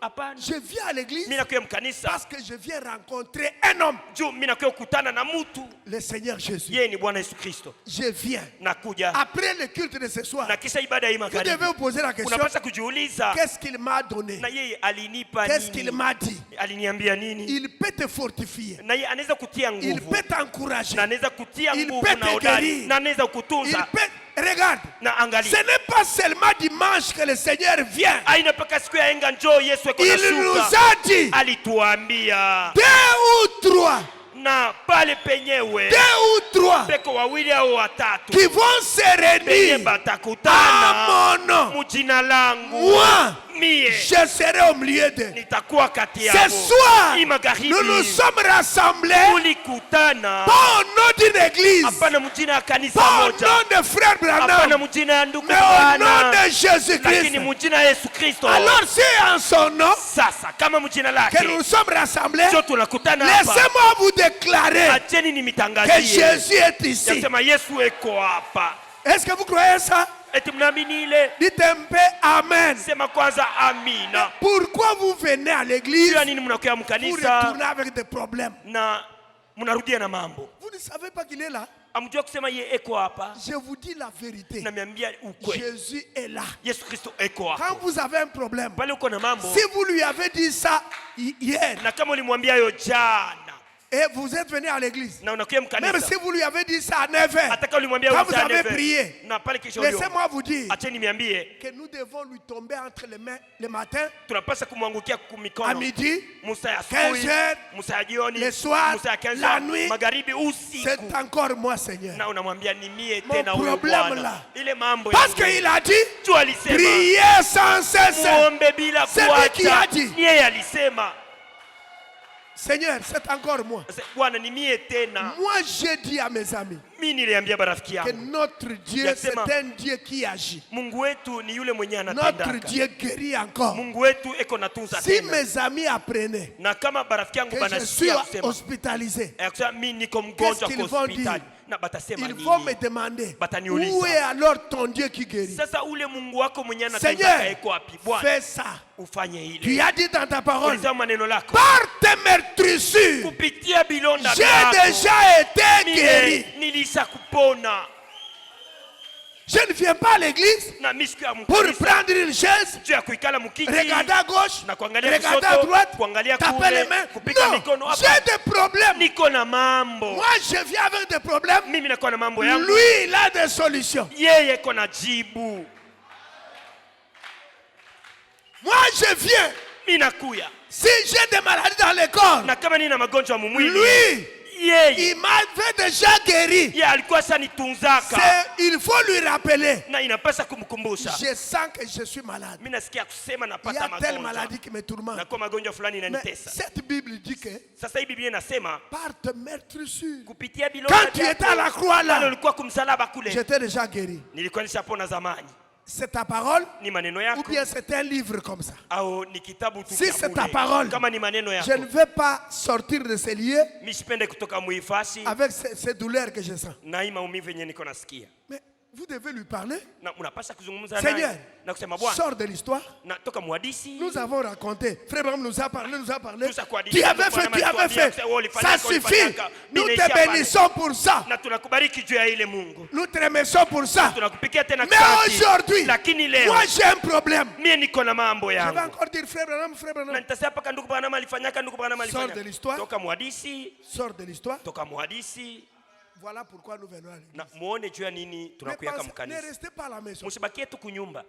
Hapana. Je viens à l'église Mimi nakuya mkanisa parce que je viens rencontrer un homme. juu mimi nakuya kukutana na mtu. Le Seigneur Jésus. Yeye ni Bwana Yesu Kristo. Je viens. Nakuja. Après le culte de ce soir, Na kisha ibada hii vous magharibi. devez vous poser la question. Unapaswa kujiuliza. Qu'est-ce qu'il m'a donné? Na yeye alinipa Qu'est-ce qu'il nini? m'a dit? Aliniambia nini? Il peut te fortifier. Na yeye anaweza kutia Il nguvu. peut t'encourager. Na anaweza kutia Il nguvu peut na te hodari. guérir. Na anaweza Il kukutunza. peut... Regarde. Na angalia. Ce n'est pas seulement dimanche que le Seigneur vient. Aina paka siku ya enga njoo Yesu eko Il nous nashuka. a dit Alituambia 2 ou 3. na pale penyewe 2 ou 3 peko wawili au watatu qui vont se penye réunir batakutana à mon nom. mujina langu Moi, mie je serai au milieu d'eux. nitakuwa kati Ce yao. soir, Hii magharibi nous nous sommes rassemblés tulikutana pas au nom d'une église, hapana mjina ya kanisa pas au moja, nom de frère hapana Branham, mjina ya ndugu mais au nom Bwana, de Jésus-Christ. lakini mjina ya Yesu Kristo. Alors, c'est en son nom Sasa kama mjina que nous lake sommes rassemblés. sio tunakutana hapa, Laissez-moi vous déclarer acheni que nimitangazie Jésus est ici. yasema Yesu eko hapa. Est-ce que vous croyez ça? Eti mnaamini ile? Dites un peu Amen. Sema kwanza amina. Pourquoi vous venez à l'église Jua nini mnakuya pour mkanisa retourner avec des problèmes? na mnarudia na mambo? Vous ne savez pas qu'il est là? Amjua kusema ye eko hapa? Je vous dis la vérité. Namiambia ukweli. Jésus est là. Yesu Kristo eko hapa. Quand vous avez un problème, Pale uko na mambo si vous lui avez dit ça hier na kama ulimwambia yo jana et vous êtes venu à l'église, na unakuya même mkanisa si vous lui avez dit ça à 9h, hata kama ulimwambia quand yo vous jana avez prié, na pale kesho leo laissez-moi vous dire acheni niambie que nous devons lui tomber entre les mains le matin, tunapaswa kumwangukia à kumikono midi, musa ya 15 asubuhi, heures, musa ya jioni, le soir, musa ya 15 la nuit. magharibi, c'est usiku, encore moi, Seigneur. na unamwambia ni mie Mon tena huyo problème Bwana. là. Ile mambo Parce yangu. qu'il a dit, Tu alisema priez sans cesse. muombe bila C'est lui qui a kuacha. dit. Ni yeye alisema. Seigneur, c'est encore moi. Bwana ni mie tena. Moi, j'ai dit à mes amis Mimi niliambia barafiki que yangu. notre Dieu, c'est Yasema, un Dieu qui agit. Mungu wetu ni yule mwenye Notre anatendaka. Dieu guérit encore. Mungu wetu eko natunza Si tena. mes amis apprenaient Na kama barafiki yangu que je suis banasikia kusema hospitalisé, kusema mimi niko mgonjwa Qu'est-ce qu'ils kwa vont hospitali dire? na batasema ils vont me nini? demander Bataniuliza. où est alors ton Dieu qui guérit. Sasa ule Mungu wako mwenye anatunza Seigneur, eko wapi? Bwana fais ça. ufanye Tu ile. as dit dans ta parole, Ulisema maneno lako. par tes meurtrissures, Kupitia bilonda j'ai vyako. déjà été Mie guéri. nilisha kupona. Je ne viens pas à l'église Na misiku ya pour mkanisa prendre une chaise, juu ya kuikala mukiti regarder à gauche, na kuangalia regarder à kushoto, droite, kuangalia taper kule, les mains. kupika Non, mikono hapa. j'ai des problèmes. Niko na mambo. Moi, je viens avec des problèmes. Mimi nakuwa na mambo yangu. Lui, il a des solutions. Yeye iko na jibu. Moi, je viens. Mimi nakuya. Si j'ai des maladies dans le corps, Na kama nina magonjwa mumwili, lui, yeye il m'avait déjà guéri. yeye alikuwa sanitunzaka Il faut lui rappeler. na inapasa kumkumbusha. Je sens que je suis malade. Mimi nasikia kusema Il y napata a telle magonjwa. maladie qui me tourmente. Na kwa magonjwa fulani Mais inanitesa. cette Bible dit que Sasa hii Biblia inasema par tes meurtrissures, kupitia bilonda quand tu étais à la croix pale là, ulikuwa kumsalaba kule, j'étais déjà guéri. nilikuwa nishapona zamani. C'est ta parole Ni maneno ou yako bien c'est un livre comme ça? au ni kitabu tu Si cha c'est bure. ta parole, Kama ni maneno je yako, ne veux pas sortir de ce lieu mimi sipende kutoka muifasi avec ces douleurs que je sens. na hii maumivu yenyewe niko nasikia. Mais vous devez lui parler. Na unapasha kuzungumza Seigneur, naye na kusema Bwana, sors de l'histoire. na toka muhadisi. Nous avons raconté. Frère Branham nous a parlé, Tout ça quoi, Tu avais fait, tu avais fait. Ça suffit. Nous te bénissons pour ça. Na tunakubariki juu ya ile Mungu. Nous te remercions pour ça. Tunakupikia tena Mais kiasi. aujourd'hui, Lakini leo moi j'ai un problème. mimi niko na mambo Je vais yangu. encore dire frère Branham, frère Na Branham. nitasema paka ndugu Branham alifanyaka, ndugu Branham Sors de alifanya. l'histoire. Toka muhadisi, Sors de l'histoire. toka muhadisi Voilà pourquoi nous venons à l'église. na muone juu ya nini Mais tunakuyaka pensez, ne mkanisa. restez pas à la maison. Msibakie tu kunyumba.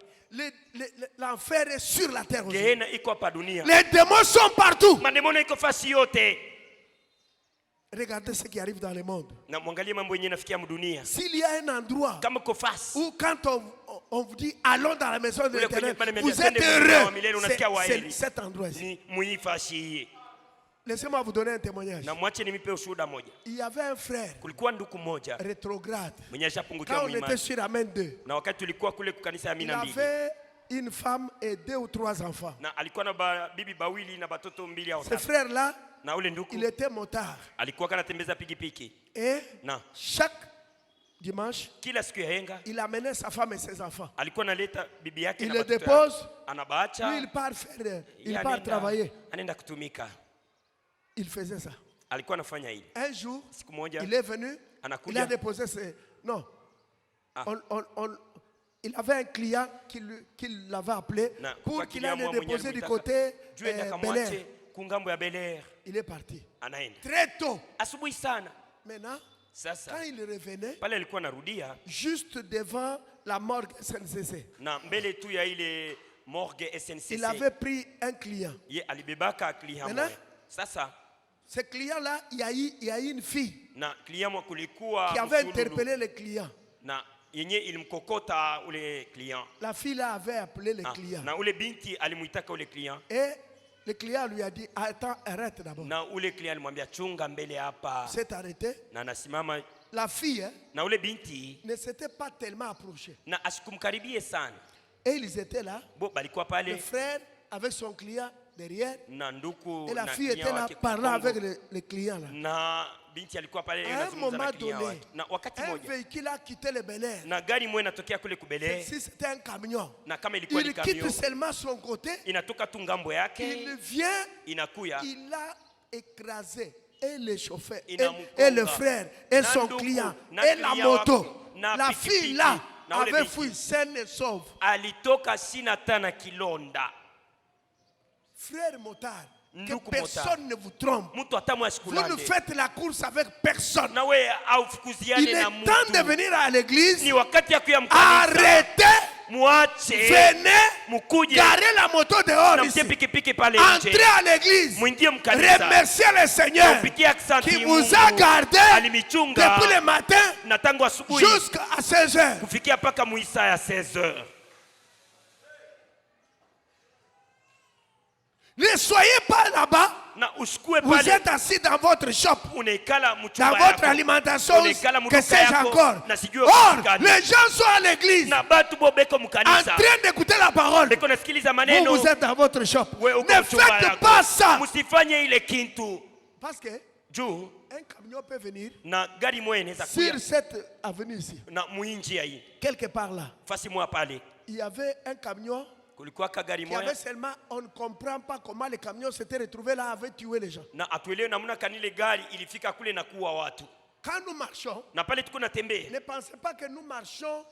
L'enfer est sur la terre aujourd'hui. Gehenna iko hapa dunia. Les démons sont partout. Mademono iko fasi yote. Regardez ce qui arrive dans le monde. Na mwangalie mambo yenyewe nafikia mdunia. S'il y a un endroit Kama uko fasi où quand on vous dit allons dans la maison de Ule l'Éternel, kwenye pale vous mbele, êtes twende mbele wa heureux. milele, unasikia C'est waheri. cet endroit-ci. ni muifasi hii. Laissez-moi vous donner un témoignage. Na mwache nimipe ushuhuda moja. Il y avait un frère Kulikuwa ndugu moja rétrograde. mwenye ashapungukiwa Quand on était muimani. sur Amen 2, Na wakati tulikuwa kule kukanisa ya il Mina mbili. avait une femme et 2 ou 3 enfants. Na alikuwa na bibi bawili na batoto mbili au Ce tatu. frère-là, Na ule ndugu il était motard. alikuwa kanatembeza pikipiki. Et Na chaque dimanche, kila siku ya henga il amenait sa femme et ses enfants. alikuwa analeta bibi yake Il na le watoto dépose, yake. Anabaacha, lui il part faire, il yeye part anaenda- travailler. anaenda kutumika. Il faisait ça. Alikuwa anafanya hili. Un jour, Siku moja il est venu, anakuja. il a déposé ses... Non. Ah. Il avait un client qui l'avait appelé Na pour kwa qu'il aille kijana le mwenye déposer du alimtaka, côté juu ende Bel Air. akamwache kungambo ya Bel Air. Il est parti. Anaenda. Très tôt. Asubuhi sana. Maintenant, Sasa quand il revenait, pale alikuwa anarudia juste devant la morgue SNCC, na mbele tu ya ile morgue SNCC. il avait pris un client. Ye alibebaka client Maintenant, moja. Sasa Ce client-là, il y a eu une fille na client mwa kulikuwa qui avait msululu. interpellé le client. Na yenye ilimkokota ule client. La fille-là avait appelé le Ah, client. na ule binti alimuitaka ule client. Et le client lui a dit, attends, arrête d'abord. Na ule client alimwambia chunga mbele hapa. S'est arrêté. Na anasimama La fille na ule binti ne s'était pas tellement approchée. na asikumkaribie sana. Et ils étaient là. Bo balikuwa Le pale frère avec son client derrière. na nduku Et la na fille client était là wake parlant Kongo. avec le client là. Na binti alikuwa pale À un anazungumza moment na client donné, wake. Na wakati un moja véhicule a quitté le Bel Air. na gari moja inatokea kule kubele Si c'était un camion, na kama ilikuwa ni il quitte kamio seulement son côté. inatoka tu ngambo yake Il vient, inakuya il a écrasé et le chauffeur et Inamukonga. le frère et Na son ndugu, client na et la client moto. wako, na La pikipiki, fille là na ule avait binti. fui saine et sauve. alitoka sina tana kilonda. Frère motard, que Ndugu personne ne vous trompe. Mtu atamwe Vous ne asikulande. faites la course avec personne. Na we au Il fukuziane est na temps de mtu. venir à l'église. Ni wakati ya kuya mkanisa. Arrêtez, Muache. venez, Mukuje. garez la moto dehors Na ici. mtie pikipiki pale nje. Entrez à l'église. Mwingie mkanisa. Remerciez le Seigneur Mpigie asante qui Mungu. vous a gardé Alimichunga. depuis le matin Na tangu asubuhi jusqu'à 16 heures. kufikia paka muisa ya 16h. Ne soyez pas là-bas. Na usikue Vous pale êtes assis dans votre shop, unaikala dans mchumba votre yako. alimentation, Unaikala que muduka sais-je yako, encore. na sijui Or, ukikani. les gens sont à l'église Na batu bobeko en mkanisa. train d'écouter la parole. Beko nasikiliza Vous, maneno. vous êtes dans votre shop. We uko Ne mchumba faites yako. pas ça. Musifanye ile kintu. Parce que Juu un camion peut venir na gari moja inaweza kuya sur cette avenue ici, na muinjia hii. quelque part là. Fasi moja pale. Il y avait un camion Kulikuwa kagari qui avait moja seulement, on ne comprend pas comment le camion s'était retrouvé là, avait tué les gens. na atuelewe namna kanile gari ilifika kule na kuua watu. Quand nous marchons, Na pale tuko natembea. ne pensez pas que nous marchons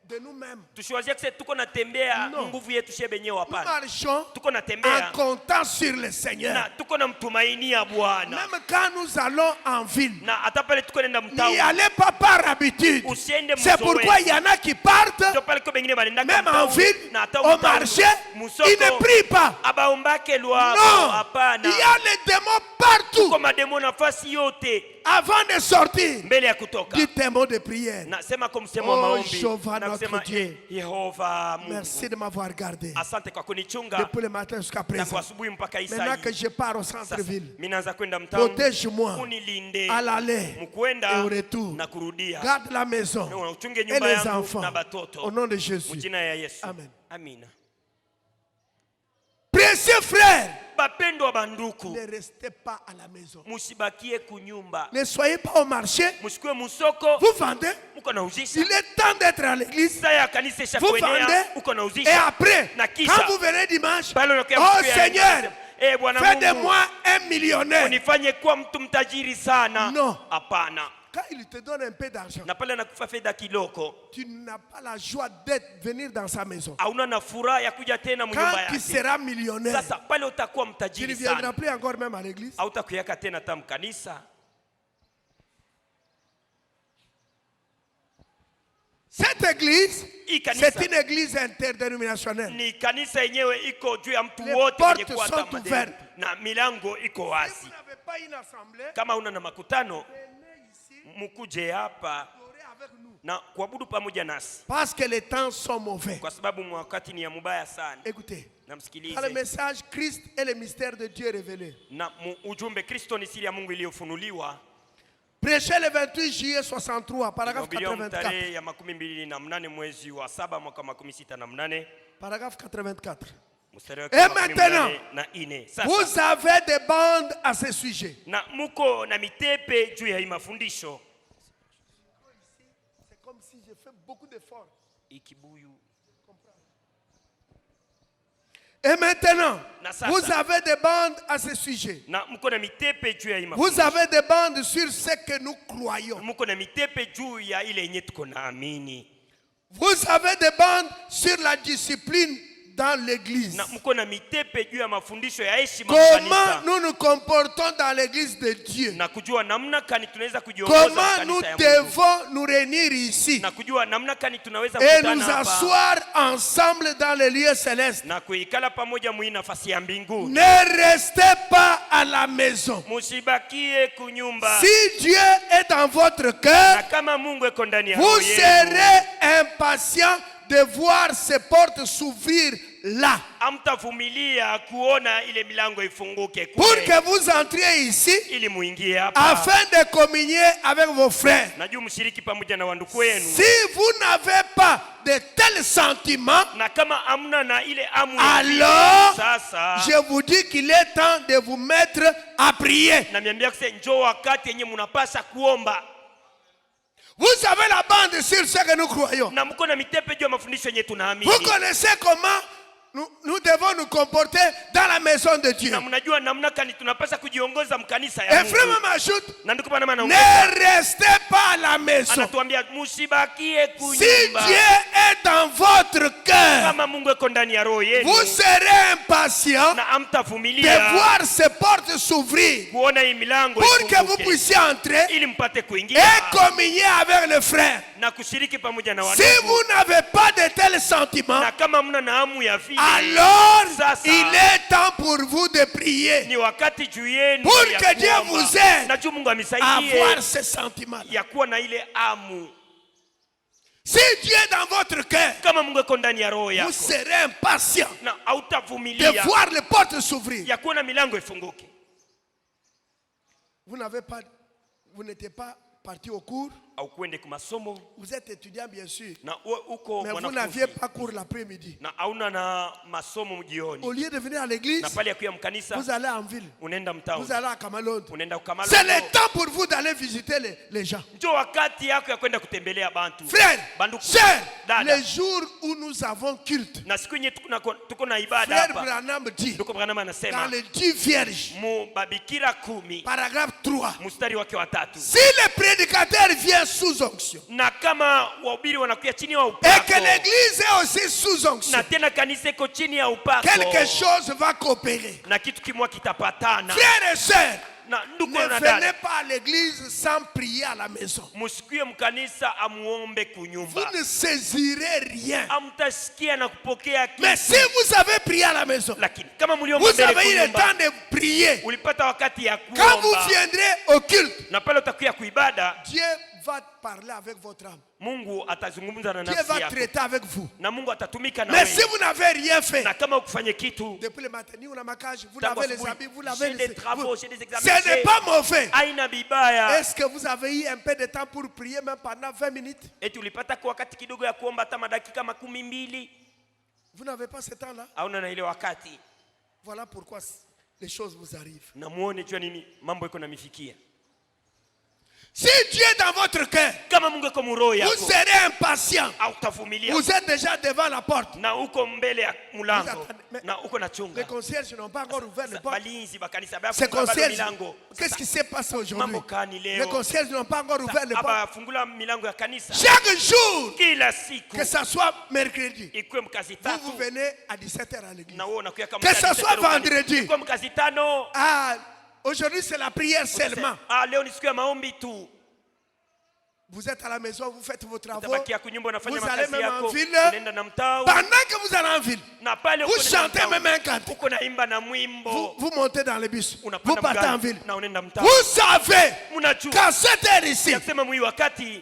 de nous-mêmes. Tusiwazie kuse tuko natembea No. nguvu yetu shie benyewe Nous hapana. marchons Tuko en natembea comptant sur le Seigneur. na tuko namtumainia Bwana. Même quand nous allons en ville, Na hata pale tuko nenda n'y mtao. allez pas par habitude. Usiende C'est mzoe. pourquoi il y en a qui partent, Ndio pale kwa bengine banenda même en mtao, ville, na hata au mtao, marché, musoko, ils ne prient pas. abaombake lwabo Non, hapana. il y a les démons partout. Kwa mademo nafasi yote Avant de sortir, mbele ya kutoka. dites un mot de prière. Nasema kwa msemo wa Oh, maombi. Jehovah Na kusema, notre Dieu. Yehova Mungu. Merci de m'avoir gardé Asante kwa kunichunga depuis le matin jusqu'à na kwa présent. asubuhi mpaka Maintenant Isai. que je pars au Sasa centre-ville, mimi naanza kwenda mtaani. protège-moi Unilinde à l'aller mkwenda et au retour. na kurudia. Garde la maison Na uchunge et nyumba les yangu enfants. na batoto. Au nom de Jésus. Mjina ya Yesu. Amen. Amina. Précieux frères, Bapendwa banduku, ne restez pas à la maison. musibakie kunyumba. Ne soyez pas au marché. Musikue musoko, Vous vendez. uko na uzisha. Il est temps d'être à l'église. Saa ya kanisa isha Vous kuenea, vendez. uko na Et uzisha. après, Na kisha, quand vous venez dimanche, pale unakuya oh siku ya Seigneur, Jumamosi, eh Bwana fais de Mungu, moi un millionnaire. unifanye kuwa mtu mtajiri sana. No. Hapana. Quand il te donne un peu d'argent, Na pale nakufa fedha kiloko, tu n'as pas la joie d'être venir dans sa maison. hauna na furaha ya kuja tena mnyumba Quand tu yake. seras millionnaire, Sasa pale utakuwa tu ne mtajiri viendras sana. plus encore même à l'église. Hautakuyaka tena hata mkanisa. Cette église, Hii kanisa c'est une église interdénominationnelle. ni kanisa yenyewe iko juu ya mtu Les wote portes mwenye kuwa sont hata madhehebu. ouvertes. Na milango iko Si vous wazi. n'avez pas une assemblée, Kama una na makutano, venez ici, mukuje hapa adorez avec nous. na kuabudu pamoja nasi, Parce que les temps sont mauvais. kwa sababu wakati ni ya mubaya sana. Écoutez, Na dans le msikilize message, Christ est le mystère de Dieu révélé. na ujumbe, Kristo ni siri ya Mungu iliyofunuliwa. Prêché le 28 juillet 63, paragraphe Inahubiriwa 84. tarehe ya 28 mwezi wa 7 mwaka 68, Paragraphe 84. mstari wa Et maintenant, 84. Vous Sasa avez des bandes à ce sujet. na muko na mitepe juu ya hii mafundisho. fait beaucoup d'efforts. ikibuyu. Et maintenant, Na sasa. vous avez des bandes à ce sujet. Na mko na mitepe juu ya hii Vous mafundisho. avez des bandes sur ce que nous croyons. Mko na mitepe juu ya ile yenye tuko naamini. Vous avez des bandes sur la discipline dans l'église. Na mko na mitepe juu ya mafundisho ya heshima Comment kanisa. nous nous comportons dans l'église de Dieu. Na kujua namna kani tunaweza kujiongoza Comment nous kanisa ya Mungu. devons nous réunir ici Na kujua namna kani tunaweza et kukutana nous hapa. asseoir ensemble dans les lieux célestes. Na kuikala pamoja mwi nafasi ya mbinguni. Ne restez pas à la maison. Musibakie kunyumba. Si Dieu est dans votre Na cœur, kama Mungu eko ndani ya vous roho yenu, serez impatient de voir ces portes s'ouvrir là. hamtavumilia kuona ile milango ifunguke Pour kule que vous entriez ici ili muingie hapa. afin de communier avec vos frères. Najua mshiriki pamoja na wandugu wenu. Si vous n'avez pas de tels sentiments, Na kama amna na ile amu ya alors sasa, je vous dis qu'il est temps de vous mettre à prier. na miambia kuse njoo wakati yenye munapasa kuomba. Vous avez la bande sur ce que nous croyons. Na mko na mitepe juu ya mafundisho yenye tunaamini. Vous connaissez comment nous devons nous comporter dans la maison de Dieu. Na mnajua namna kani tunapasa kujiongoza mkanisa ya Et Mungu. vraiment m'ajoute, Na ndiko pana maana ne restez pas à la maison. anatuambia musibakie Si kunyumba. Dieu est dans votre cœur, Kama Mungu eko ndani ya roho yenu, vous serez impatient na de hamtavumilia voir ces portes s'ouvrir kuona hii milango pour que vous ifunguke, puissiez entrer ili mpate kuingia et communier avec le frère. na kushiriki pamoja na Si wandugu. vous n'avez pas de tels sentiments, Na kama mna na hamu ya vile, alors sasa il est temps pour vous de prier ni wakati juu yenu pour ya que Dieu kuomba. vous aide Na juu Mungu à amisaidie avoir ces sentiments. ya kuwa na ile amu. Si Dieu est dans votre cœur, Kama Mungu eko ndani ya roho vous yako, serez impatient na de hautavumilia voir les portes s'ouvrir. ya kuona milango ifunguke. Vous n'étiez pas parti au cours. Au kuende kwa masomo, Vous êtes étudiant bien sûr, na uko mais vous mwanafunzi, n'aviez pas cours l'après-midi. na hauna na masomo jioni, Au lieu de venir à l'église, na pale ya kuya mkanisa vous allez en ville, unaenda mtaani, vous allez à Kamalonde. unaenda ukamala. C'est le temps pour vous d'aller visiter les gens. Njoo wakati yako ya kwenda kutembelea bantu. Frères, Banduku, sœurs, dada. les jours où nous avons culte, Na siku yenye tuko na ibada Frère hapa, Branham dit, ndugu Branham dans anasema les 10 vierges, mu babikira 10 paragraphe 3, mstari wake wa 3, si le prédicateur vient sous onction, na kama wahubiri wanakuya chini ya et upako, que l'église est aussi sous onction, na tena kanisa iko chini ya upako, quelque chose va coopérer. na kitu kimwa kitapatana. Frères et sœurs, Na ndugu ne na venez dada, pas à l'église sans prier à la maison. musikuye mkanisa amuombe Vous kunyumba, ne saisirez rien. amtasikia na kupokea Mais kitu. si vous avez prié à la maison, Lakini kama mliomba vous mbele avez eu le kunyumba, temps de prier. ulipata wakati ya Quand vous kuomba, viendrez au culte, na pale utakuya kuibada, Dieu va parler avec votre âme. Mungu atazungumza na Dieu nafsi va yako, traiter avec vous. na Mungu atatumika na Mais si wewe. vous n'avez rien fait, Na kama ukufanye kitu, depuis le matin, ni on a ma cage, vous tangu lavez les asubuhi, habits, vous lavez j'ai des les travaux, vous- j'ai des examens, Ce n'est pas mauvais. aina bibaya. Est-ce que vous avez eu un peu de temps pour prier même pendant 20 minutes? Eti ulipata kwa wakati kidogo ya kuomba hata madakika 12, Vous n'avez pas ce temps-là? hauna na ile wakati. Voilà pourquoi les choses vous arrivent. Na muone jua nini mambo iko na mifikia. Si Dieu est dans votre cœur, Kama Mungu iko muroho vous yako, serez impatient. hautavumilia. Vous êtes déjà devant la porte. Na uko mbele ya mulango, Mais- na uko na Les chunga. concierges n'ont pas encore ouvert les portes. Balinzi bakanisa Ces bafungula bado concierges, milango. qu'est-ce qui s'est passé aujourd'hui? Mambo kani Les leo? concierges n'ont pas encore ouvert les portes. Aba fungula milango ya kanisa. Chaque jour, Kila siku que ce soit mercredi, ikuwe mkazi vous tatu, venez à 17h à l'église. na wewe unakuya kama Que mkazi ce soit tatu kanisa. vendredi. Ikuwe mkazi tano. Ah, aujourd'hui c'est la prière seulement. Leo ni siku ya maombi tu. Vous êtes à la maison, vous faites vos travaux. Utabakia kunyumba unafanya Vous allez makazi même en yako, ville. unaenda na mtao, Pendant que vous allez en ville, na pale vous uko na chantez mtao, même un cantique. uko naimba na mwimbo, Vous montez dans le bus. Vous unapanda partez en mgari ville. na unaenda mtao. Vous savez Mnajua qu'à cette heure ici, kusema mwi wakati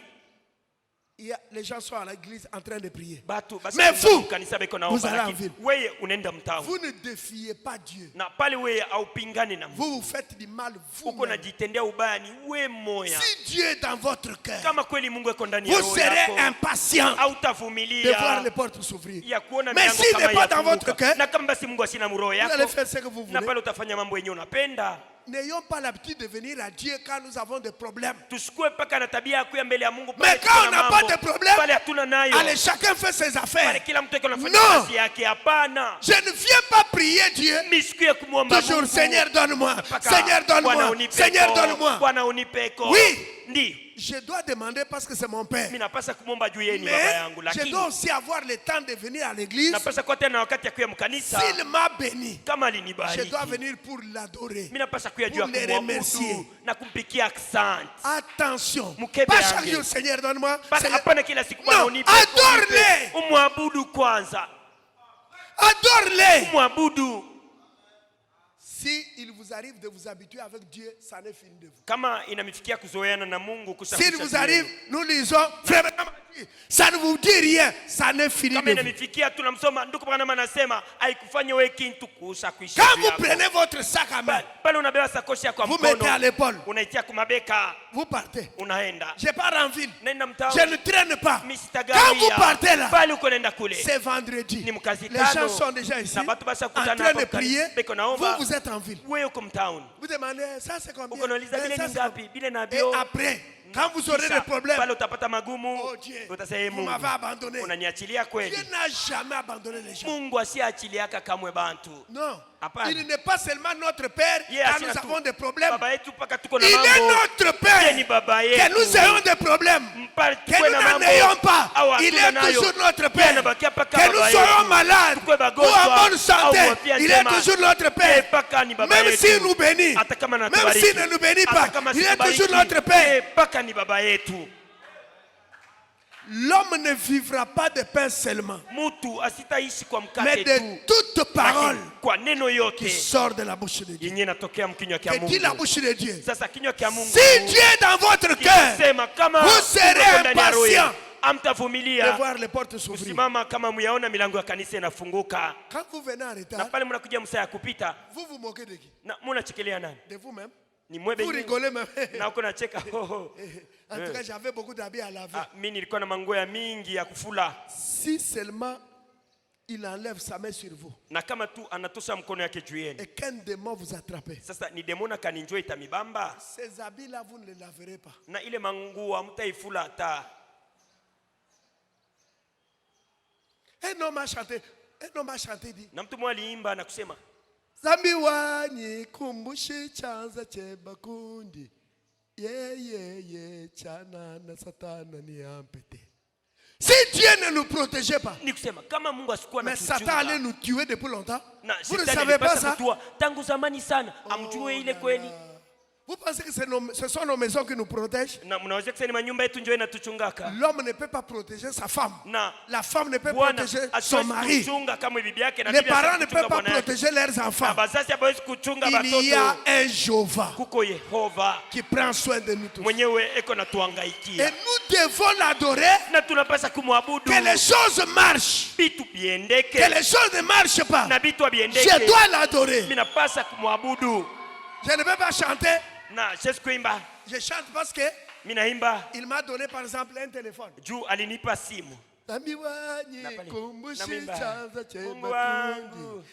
les gens sont à l'église en train de prier. batu basi Mais vous, kanisa beko vous naomba, allez en lakini ville. wewe unaenda mtao, Vous ne défiez pas Dieu. na pale wewe haupingane na Mungu, Vous vous faites du mal uko vous-même. najitendea ubaya ni wewe moya. Si Dieu est dans votre cœur, Kama kweli Mungu eko ndani ya vous roho serez yako, impatient de voir hautavumilia les portes s'ouvrir. ya kuona Mais milango s'il n'est kama pas dans votre yafunguka. cœur, Na kama basi Mungu asina mroho vous allez yako, faire ce que vous na voulez. pale utafanya mambo yenyewe unapenda. n'ayons pas l'habitude de venir à Dieu quand nous avons des problèmes. Tusikue mpaka na tabia ya kuya mbele ya Mungu Mais pale quand on tuna n'a pas mambo, de problème, pale hatuna nayo. allez, chacun fait ses affaires. Pale kila mtu anafanya Non. kazi yake. Hapana. Je ne viens pas prier Dieu. Mimi sikuye kumwomba Toujours, Mungu. Seigneur, donne-moi. Mpaka, Seigneur, Bwana donne-moi. unipeko, Seigneur, donne-moi. Bwana unipeko. Oui. Ndi. Je dois demander parce que c'est mon père. Mimi napasa kumwomba juu yenu baba Mais yangu, je lakini dois aussi avoir le temps de venir à l'église. napasa kwa tena wakati ya kuya mkanisa. S'il m'a béni, Kama je alinibariki. dois venir pour l'adorer. Mimi napasa kuya juu ya Pour les remercier. kumwabudu na kumpikia asante. Attention. Mukebe Pas chaque yangu. jour, Seigneur, donne-moi. Basi Seigneur. hapana kila siku Bwana Non, unipe. adore-le. Umwabudu kwanza. Adore-le. Umwabudu. Si il vous arrive de vous habituer avec Dieu, ça n'est fini de vous. Kama inamifikia kuzoeana na Mungu S'il vous arrive, nous lisons, frère, ça ne vous dit rien, ça n'est fini kama de vous. inamifikia tunamsoma ndugu Branham anasema haikufanya wewe kintu kuusha kuishi. Quand vous prenez votre sac à main, pale unabeba sakoshi yako vous mettez à mkono, l'épaule, unaitia kumabeka, vous partez. unaenda. Je pars en ville, Nenda mtaa. je ne traîne pas. Mimi Quand sitagawia. vous partez là, Pale uko nenda kule. c'est vendredi. Ni mkazi Les tano. gens sont déjà ici Na en watu basa train kutana de hapo prier. beko naomba. Vous êtes en ville. Wewe uko mtaani. Vous demandez, ça c'est combien? Uko nauliza bile Ça, ni c'est ngapi? combien? Bile na Et bio. après, quand vous aurez des problèmes, pale utapata magumu. oh Dieu, Utasema vous Mungu, m'avez abandonné. unaniachilia kweli? Dieu n'a jamais abandonné les gens. Mungu asiachiliaka kamwe bantu. Non. Hapana. Il n'est pas seulement notre Père Yeah, quand nous asina tu. avons des problèmes. Baba yetu paka tuko na Il est mambo. notre Père. Yeye ni baba Que yetu. nous ayons des problèmes. Mpaka Que tuwe nous na n'en mambo. ayons pas. Au Il hatuna est nayo. toujours notre Yeye Père. anabakia paka Que nous baba soyons yetu. malades Tukue ou bagonjwa, en bonne santé. au wafia Il est njema. toujours notre Yeye Père. paka ni baba Même yetu. s'il nous bénit. Hata kama Même anatubariki. s'il ne nous bénit pas. Hata kama Il est asitubariki. toujours notre Père. Yeye paka ni baba yetu. L'homme ne vivra pas de pain seulement, Mutu asitaishi kwa mais mkate de tu. toute parole Lakini kwa neno qui yote sort de la bouche de Dieu. yenye natokea mkinywa kia Que dit la Mungu. bouche de Dieu. Sasa kinywa kia Mungu. Si Dieu est dans votre cœur, Sema kama vous serez uko ndani ya roho impatient yenu, de amtavumilia voir les portes s'ouvrir. kusimama kama muyaona milango ya kanisa inafunguka. Quand vous venez en Na retard, pale mnakuja msaa ya kupita vous vous moquez de qui? na munachekelea nani? De vous-même. Ni mwebe Vous nyinyi. rigolez même. Na uko nacheka hoho. En tout cas, j'avais beaucoup d'habits à laver. Ah, mimi nilikuwa na manguo ya mingi ya kufula, Si seulement il enlève sa main sur vous na kama tu anatosha mkono yake juu yenu, et qu'un démon vous attrape, sasa ni demona kaninjoi itamibamba, ces habits-là, vous ne les laverez pas. na ile manguo hamtaifula hata. Un homme a chanté, dit, Na mtu mmoja aliimba na kusema, Zambi wanyi kumbushi chanza cheba kundi. Ye, chana na satana ni ampete. Si Dieu ne nous protégeait pas, ni kusema kama Mungu asikuwa na mais Satan allait kuchunga, nous tuer depuis longtemps. na Vous ne shetani savez pas alipasa ça? kutua tangu zamani sana, amjue ile kweli. Vous pensez que ce sont nos maisons qui nous protègent? Na mnaweza kusema manyumba yetu ndio inatuchungaka. L'homme ne peut pas protéger sa femme. Na La femme ne peut Bwana protéger son asiwezi mari. kuchunga kama bibi yake, na Les bibi parents asiwezi ne kuchunga peuvent pas bwana yake. protéger leurs Na enfants. bazazi hawezi kuchunga Il y a watoto. un Jéhovah Kuko Yehova qui prend soin de nous tous. mwenyewe eko Et natuangaikia, nous devons l'adorer. na tunapasa kumwabudu. Que les choses marchent. Bitu Que biendeke les choses ne marchent pas. na bitu Je biendeke, dois l'adorer. mimi napasa kumwabudu. Je ne peux pas chanter. Na siwezi kuimba, Je chante parce que mimi naimba il m'a donné par exemple un téléphone. juu alinipa simu. Zambi wanyi Na pale, kumbushi namimba, chanza cheba Mungu wangu. kundi.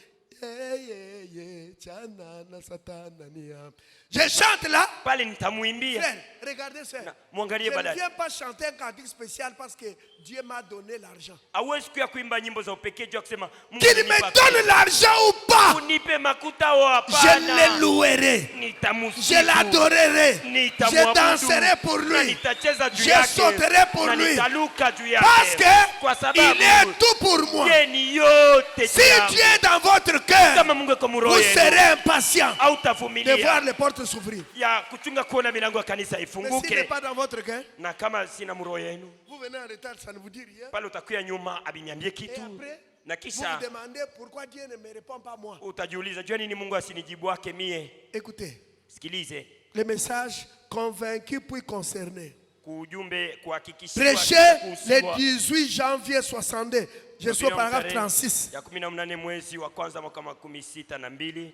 Ye, chana na satana ni ampete. Je chante là. Pale nitamuimbia. Frère, regardez ça. Mwangalie Je ne baadaye. viens pas chanter un cantique spécial parce que Dieu m'a donné l'argent. Hauwezi kuya kuimba nyimbo za upekee juu ya kusema Mungu Qu'il alinipa me donne l'argent ou pas, unipe makuta au je hapana, le louerai. nitamusifu, Je l'adorerai. nitamwabudu, Je danserai pour na lui. nitacheza juu Je yake, sauterai pour na lui. nitaluka juu yake, Parce kwa qu'il sababu est tout pour moi. yeye ni yote Si yangu. Dieu est dans votre cœur, Kama Mungu yuko vous muroho yenu, serez impatient de voir hautavumilia les portes s'ouvrir. ya kuchunga kuona milango ya kanisa Mais s'il n'est ifunguke. pas dans votre cœur, Na kama sina muroho yenu, vous venez en retard, ça ne vous dit rien. pale utakuya nyuma abiniambie Et kitu, après, na vous kisha vous demandez pourquoi Dieu ne me répond pas moi. utajiuliza jua nini Mungu asinijibu wake mie. Écoutez, Sikilize le message convaincu puis concerné. kujumbe kuhakikishiwa Prêché le kuhusiwa. 18 janvier 62. Je suis au paragraphe 36. ya 18 mwezi wa kwanza mwaka 62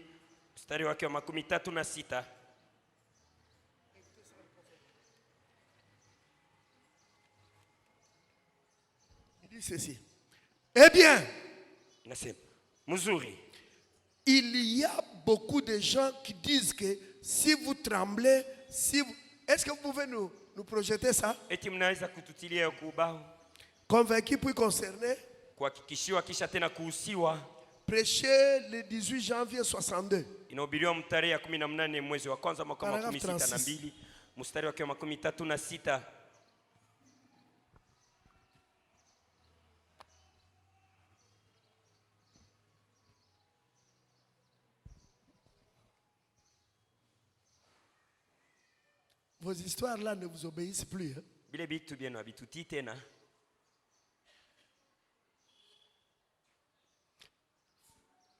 mstari wake wa 36. Il dit ceci. Eh bien, Nasema mzuri, il y a beaucoup de gens qui disent que si vous tremblez, si vous... Est-ce que vous pouvez nous projeter ça? Eti mnaweza kututilia kubao. Convaincu puis concerné. Kuhakikishiwa kisha tena kuhusiwa. Prêché le 18 janvier 62. Inahubiriwa tarehe 18 mwezi wa kwanza mwaka 1962 mstari wa 36. Vos histoires là ne vous obéissent plus. Hein? Bile bitu bien habituti tena.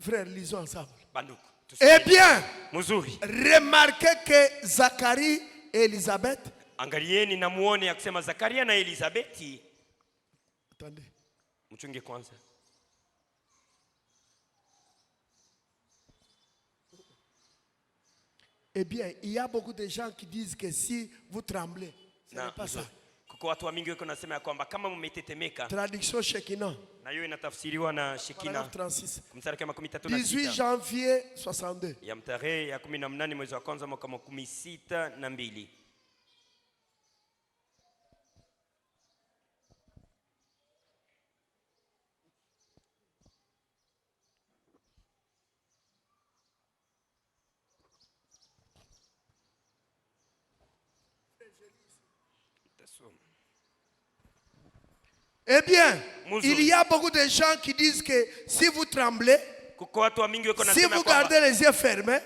Frères, lisons ensemble. Banduku. Eh bien, Muzuri. Remarquez que Zacharie et Élisabeth. Angalieni na muone ya kusema Zakaria na Elizabeti. Attendez. Mchunge kwanza. Eh bien, il y a beaucoup de gens qui disent que si vous tremblez, ce n'est pas ça. Kuko watu wa mingi wako nasema ya kwamba kama mmetetemeka. Traduction Shekinah. Na hiyo inatafsiriwa na Shekina. 18 janvier 62. Ya tarehe ya 18 mwezi wa kwanza mwaka 1962. Eh bien, il y a beaucoup de gens qui disent que si vous tremblez, si vous gardez les yeux fermés,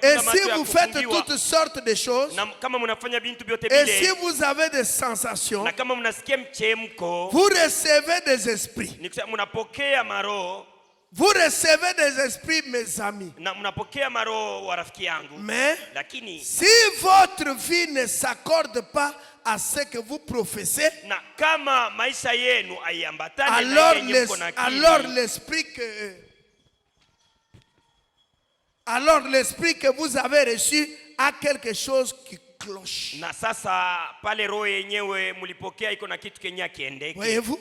et si vous faites toutes sortes de choses, et si vous avez des sensations, vous recevez des esprits. Vous recevez des esprits, mes amis. Mais si votre vie ne s'accorde pas à ce que vous professez, alors l'esprit que vous avez reçu a quelque chose qui cloche. Voyez-vous?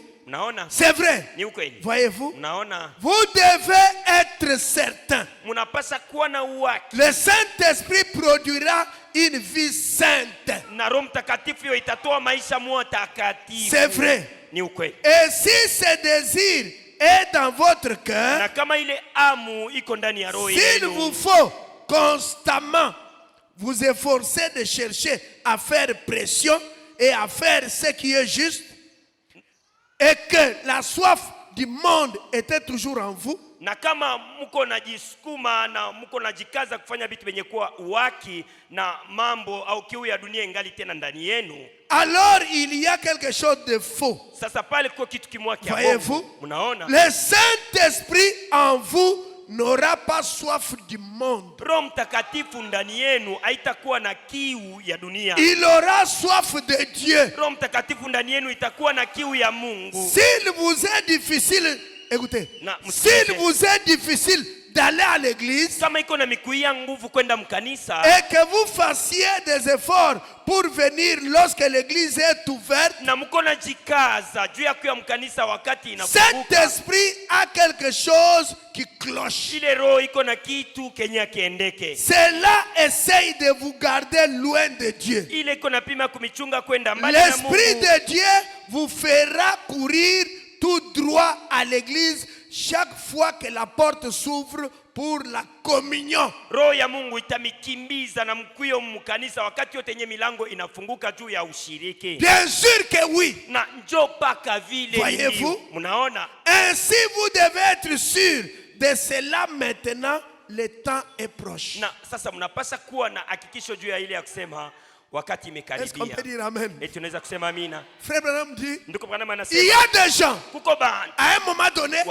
C'est vrai. Voyez-vous? Vous devez être certain. Le Saint-Esprit produira une vie sainte. C'est vrai. Et si ce désir est dans votre cœur, s'il vous faut constamment vous efforcer de chercher à faire pression et à faire ce qui est juste, et que la soif du monde était toujours en vous, alors il y a quelque chose de faux. Voyez-vous? Le Saint-Esprit en vous n'aura pas soif du monde. Il aura soif de Dieu. S'il vous est difficile, écoutez, s'il vous est difficile d'aller à l'église et que vous fassiez des efforts pour venir lorsque l'église est ouverte, cet esprit a quelque chose qui cloche. Cela essaye de vous garder loin de Dieu. L'esprit de Dieu vous fera courir tout droit à l'église chaque fois que la porte s'ouvre pour la communion. Bien sûr que oui. Voyez-vous? Ainsi vous devez être sûr de cela maintenant. Le temps est proche. Est-ce qu'on peut dire amen? Frère Branham dit, il y a des gens, à un moment donné,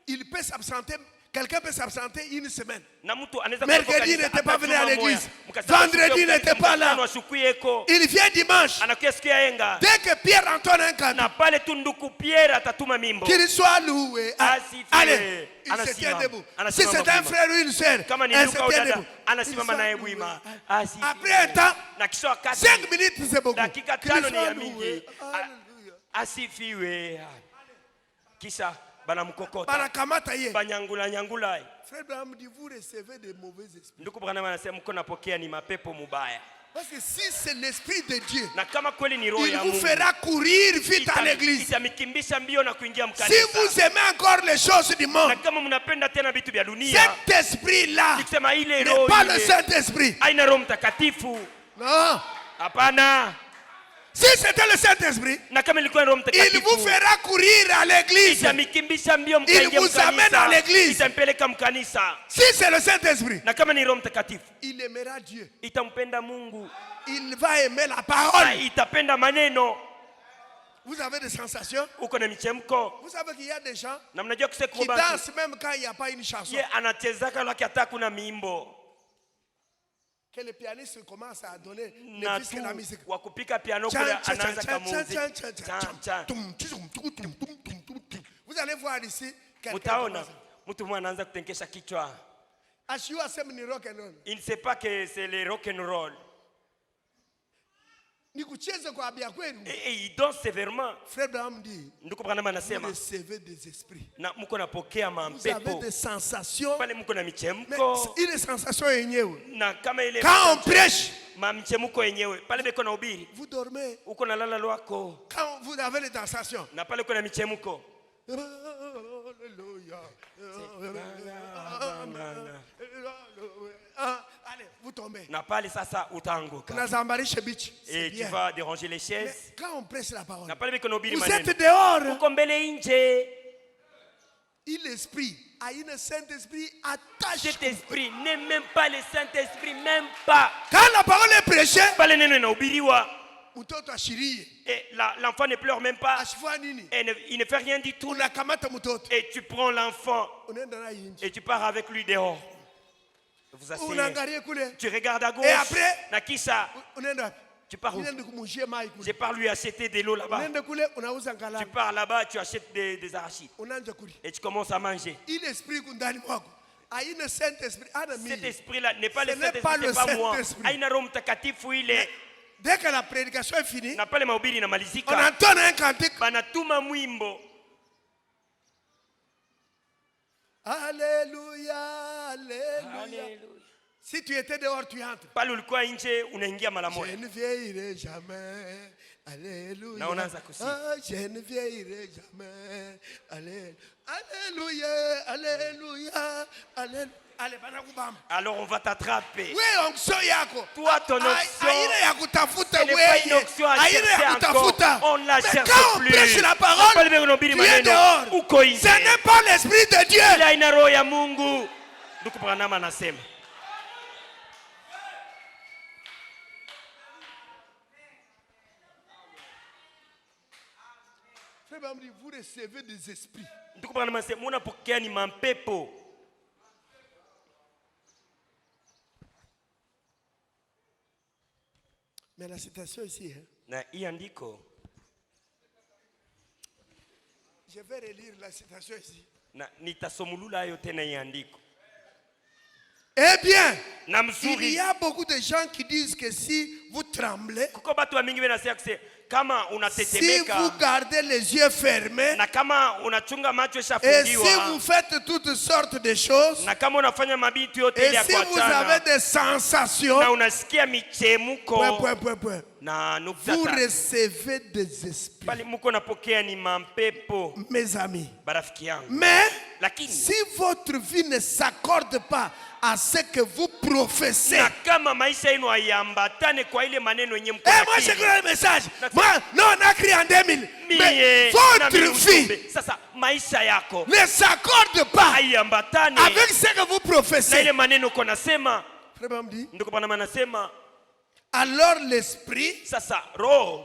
il peut s'absenter. Quelqu'un peut s'absenter une semaine. Mercredi n'était pas venu à l'église. Vendredi n'était pas là. Il vient dimanche. Dès que Pierre entonne un cadeau, qu'il soit loué. Allez, il se tient debout. Si c'est un frère ou une soeur, elle se tient debout. Après un temps, 5 minutes c'est beaucoup. Qu'il soit loué. banamkokota banakamata ye. banyangula. Frère Branham dit vous recevez des mauvais esprits. Ndugu Branham anasema mko napokea ni mapepo mubaya. Parce que si c'est l'esprit de Dieu, Na kama kweli ni roho il ya vous Mungu, fera courir vite à l'église. itamikimbisha mbio na kuingia Si mkanisa. vous aimez encore les choses du monde, Na kama mnapenda tena vitu vya dunia, cet esprit-là nikisema ile n'est roho pas le ile Saint-Esprit. haina Roho Mtakatifu. Non. Hapana. Si c'était le Saint-Esprit, Na kama ilikuwa Roho il Mtakatifu, vous fera courir à l'église. itamikimbisha mbio Il mkaingia vous amène à mkanisa. l'église. Itampeleka mkanisa. Si c'est le Saint-Esprit, Na kama ni Roho Mtakatifu, il aimera Dieu. itampenda Mungu. Il va aimer la Na parole. itapenda maneno. Vous avez des sensations. Uko na michemko. Vous savez qu'il y a des gens Na mnajua kusema qui kwa dansent même quand il n'y a pas une chanson. ye anachezaka laki hata kuna miimbo. Que le pianiste commence à donner Na le disque de la musique. wa kupika piano kule anaanza kama muziki. Vous allez voir ici quelqu'un Mutaona commence. mtu mmoja anaanza kutenkesha kichwa. Ashiwa sema ni rock and roll. Il ne sait pas que c'est le rock and roll. Ni kucheza kwa bia kwenu. Et il danse sévèrement. Frère Branham dit, Ndugu Branham vous anasema recevez des esprits. na mko napokea Vous avez mampepo. des sensations. Pale mko na Mais michemko. ile sensation yenyewe. Na kama ile Quand on prêche, mamchemko yenyewe. Pale beko na ubiri. vous dormez. Uko na lala lwako. Quand vous avez les sensations. Na pale kuna michemko. Alléluia. Allez, vous tombez. Na pale sasa utaanguka. Unazambarisha bichi. C'est Et tu bien. vas déranger les Mais chaises. quand on prêche la parole, Na pale beko na ubiri vous maneno. êtes dehors. Uko mbele nje. Et l'esprit a une Saint-Esprit attaché. Cet esprit n'est même pas le Saint-Esprit, même pas. Quand la parole est prêchée, Pale neno inahubiriwa. mtoto ashirie. Et l'enfant ne pleure même pas. Ashifua nini? Et il ne fait rien du tout. Unakamata mtoto. Et tu prends l'enfant Unaenda na nje. et tu pars avec lui dehors. Vous asseyez. Unaangalia kule. Tu regardes à gauche. Et après, Na kisha, unaenda wapi? tu pars où? Unaenda kumujie mai Je kule. pars lui acheter de l'eau là-bas. Unaenda kule unauza Tu ngalamu. pars là-bas, tu achètes des arachides. Unaanza kule. Et tu commences à manger. Il esprit kundani mwako. Haina Saint-Esprit. Ana Cet mimi. esprit-là n'est pas Ce le n'est pas Saint-Esprit, le c'est pas moi. Saint-Esprit. Haina Roho Mtakatifu ile. Dès que la prédication est finie, Na pale mahubiri on inamalizika. entend un cantique. Banatuma mwimbo. Alléluia, Alléluia. Si tu étais dehors, tu entres. Pale ulikuwa nje unaingia mara Je moja. ne vieillirai jamais. Alléluia. Na unaanza kusifu. Ah, je ne vieillirai jamais. Alléluia, Alléluia, Alléluia. Allez, bana kubamba. Alors on va t'attraper. Wewe onction yako. Toi, ton onction, Aina ya kutafuta Ce n'est pas une wewe. onction à Aina chercher ya kutafuta. encore. On la Mais cherche quand on plus. prêche la Na parole, pale beko nahubiri tu es maneno. dehors. Uko nje. Ce n'est pas l'esprit de Dieu. Ile haina roho ya Mungu. Ndugu Branham anasema. Frère Branham dit, vous recevez des esprits. Ndugu Branham anasema unapokea ni mampepo. Mais la citation ici, hein, Na hii andiko je vais relire la citation ici. na nitasomulula hayo tena hii andiko. Eh bien, Na il mzuri. y a beaucoup de gens qui disent que si vous tremblez, Kuko batu wa mingi wanasema kuse kama si vous unatetemeka gardez les yeux fermés, na kama unachunga macho et si ishafungiwa vous faites toutes sortes de choses, na kama unafanya mabitu yote et ile ya si vous kuachana avez des sensations, na unasikia michemuko point. na nukta Vous tatu. recevez des esprits, Pale muko napokea ni mampepo, mes amis. barafiki yangu. Mais Lakini si votre vie ne s'accorde pas à ce que vous professez, na kama maisha yenu haiambatane kwa ile maneno yenye mko moi j'ai nakili. écrit le message. Moi, non, on a écrit en 2000. Mais Mie, na mimi votre vie ujumbe. Sasa maisha yako ne s'accorde pas haiambatane avec ce que vous na professez. ile maneno uko nasema. Frère Branham dit, Ndugu Branham anasema alors l'esprit sasa roho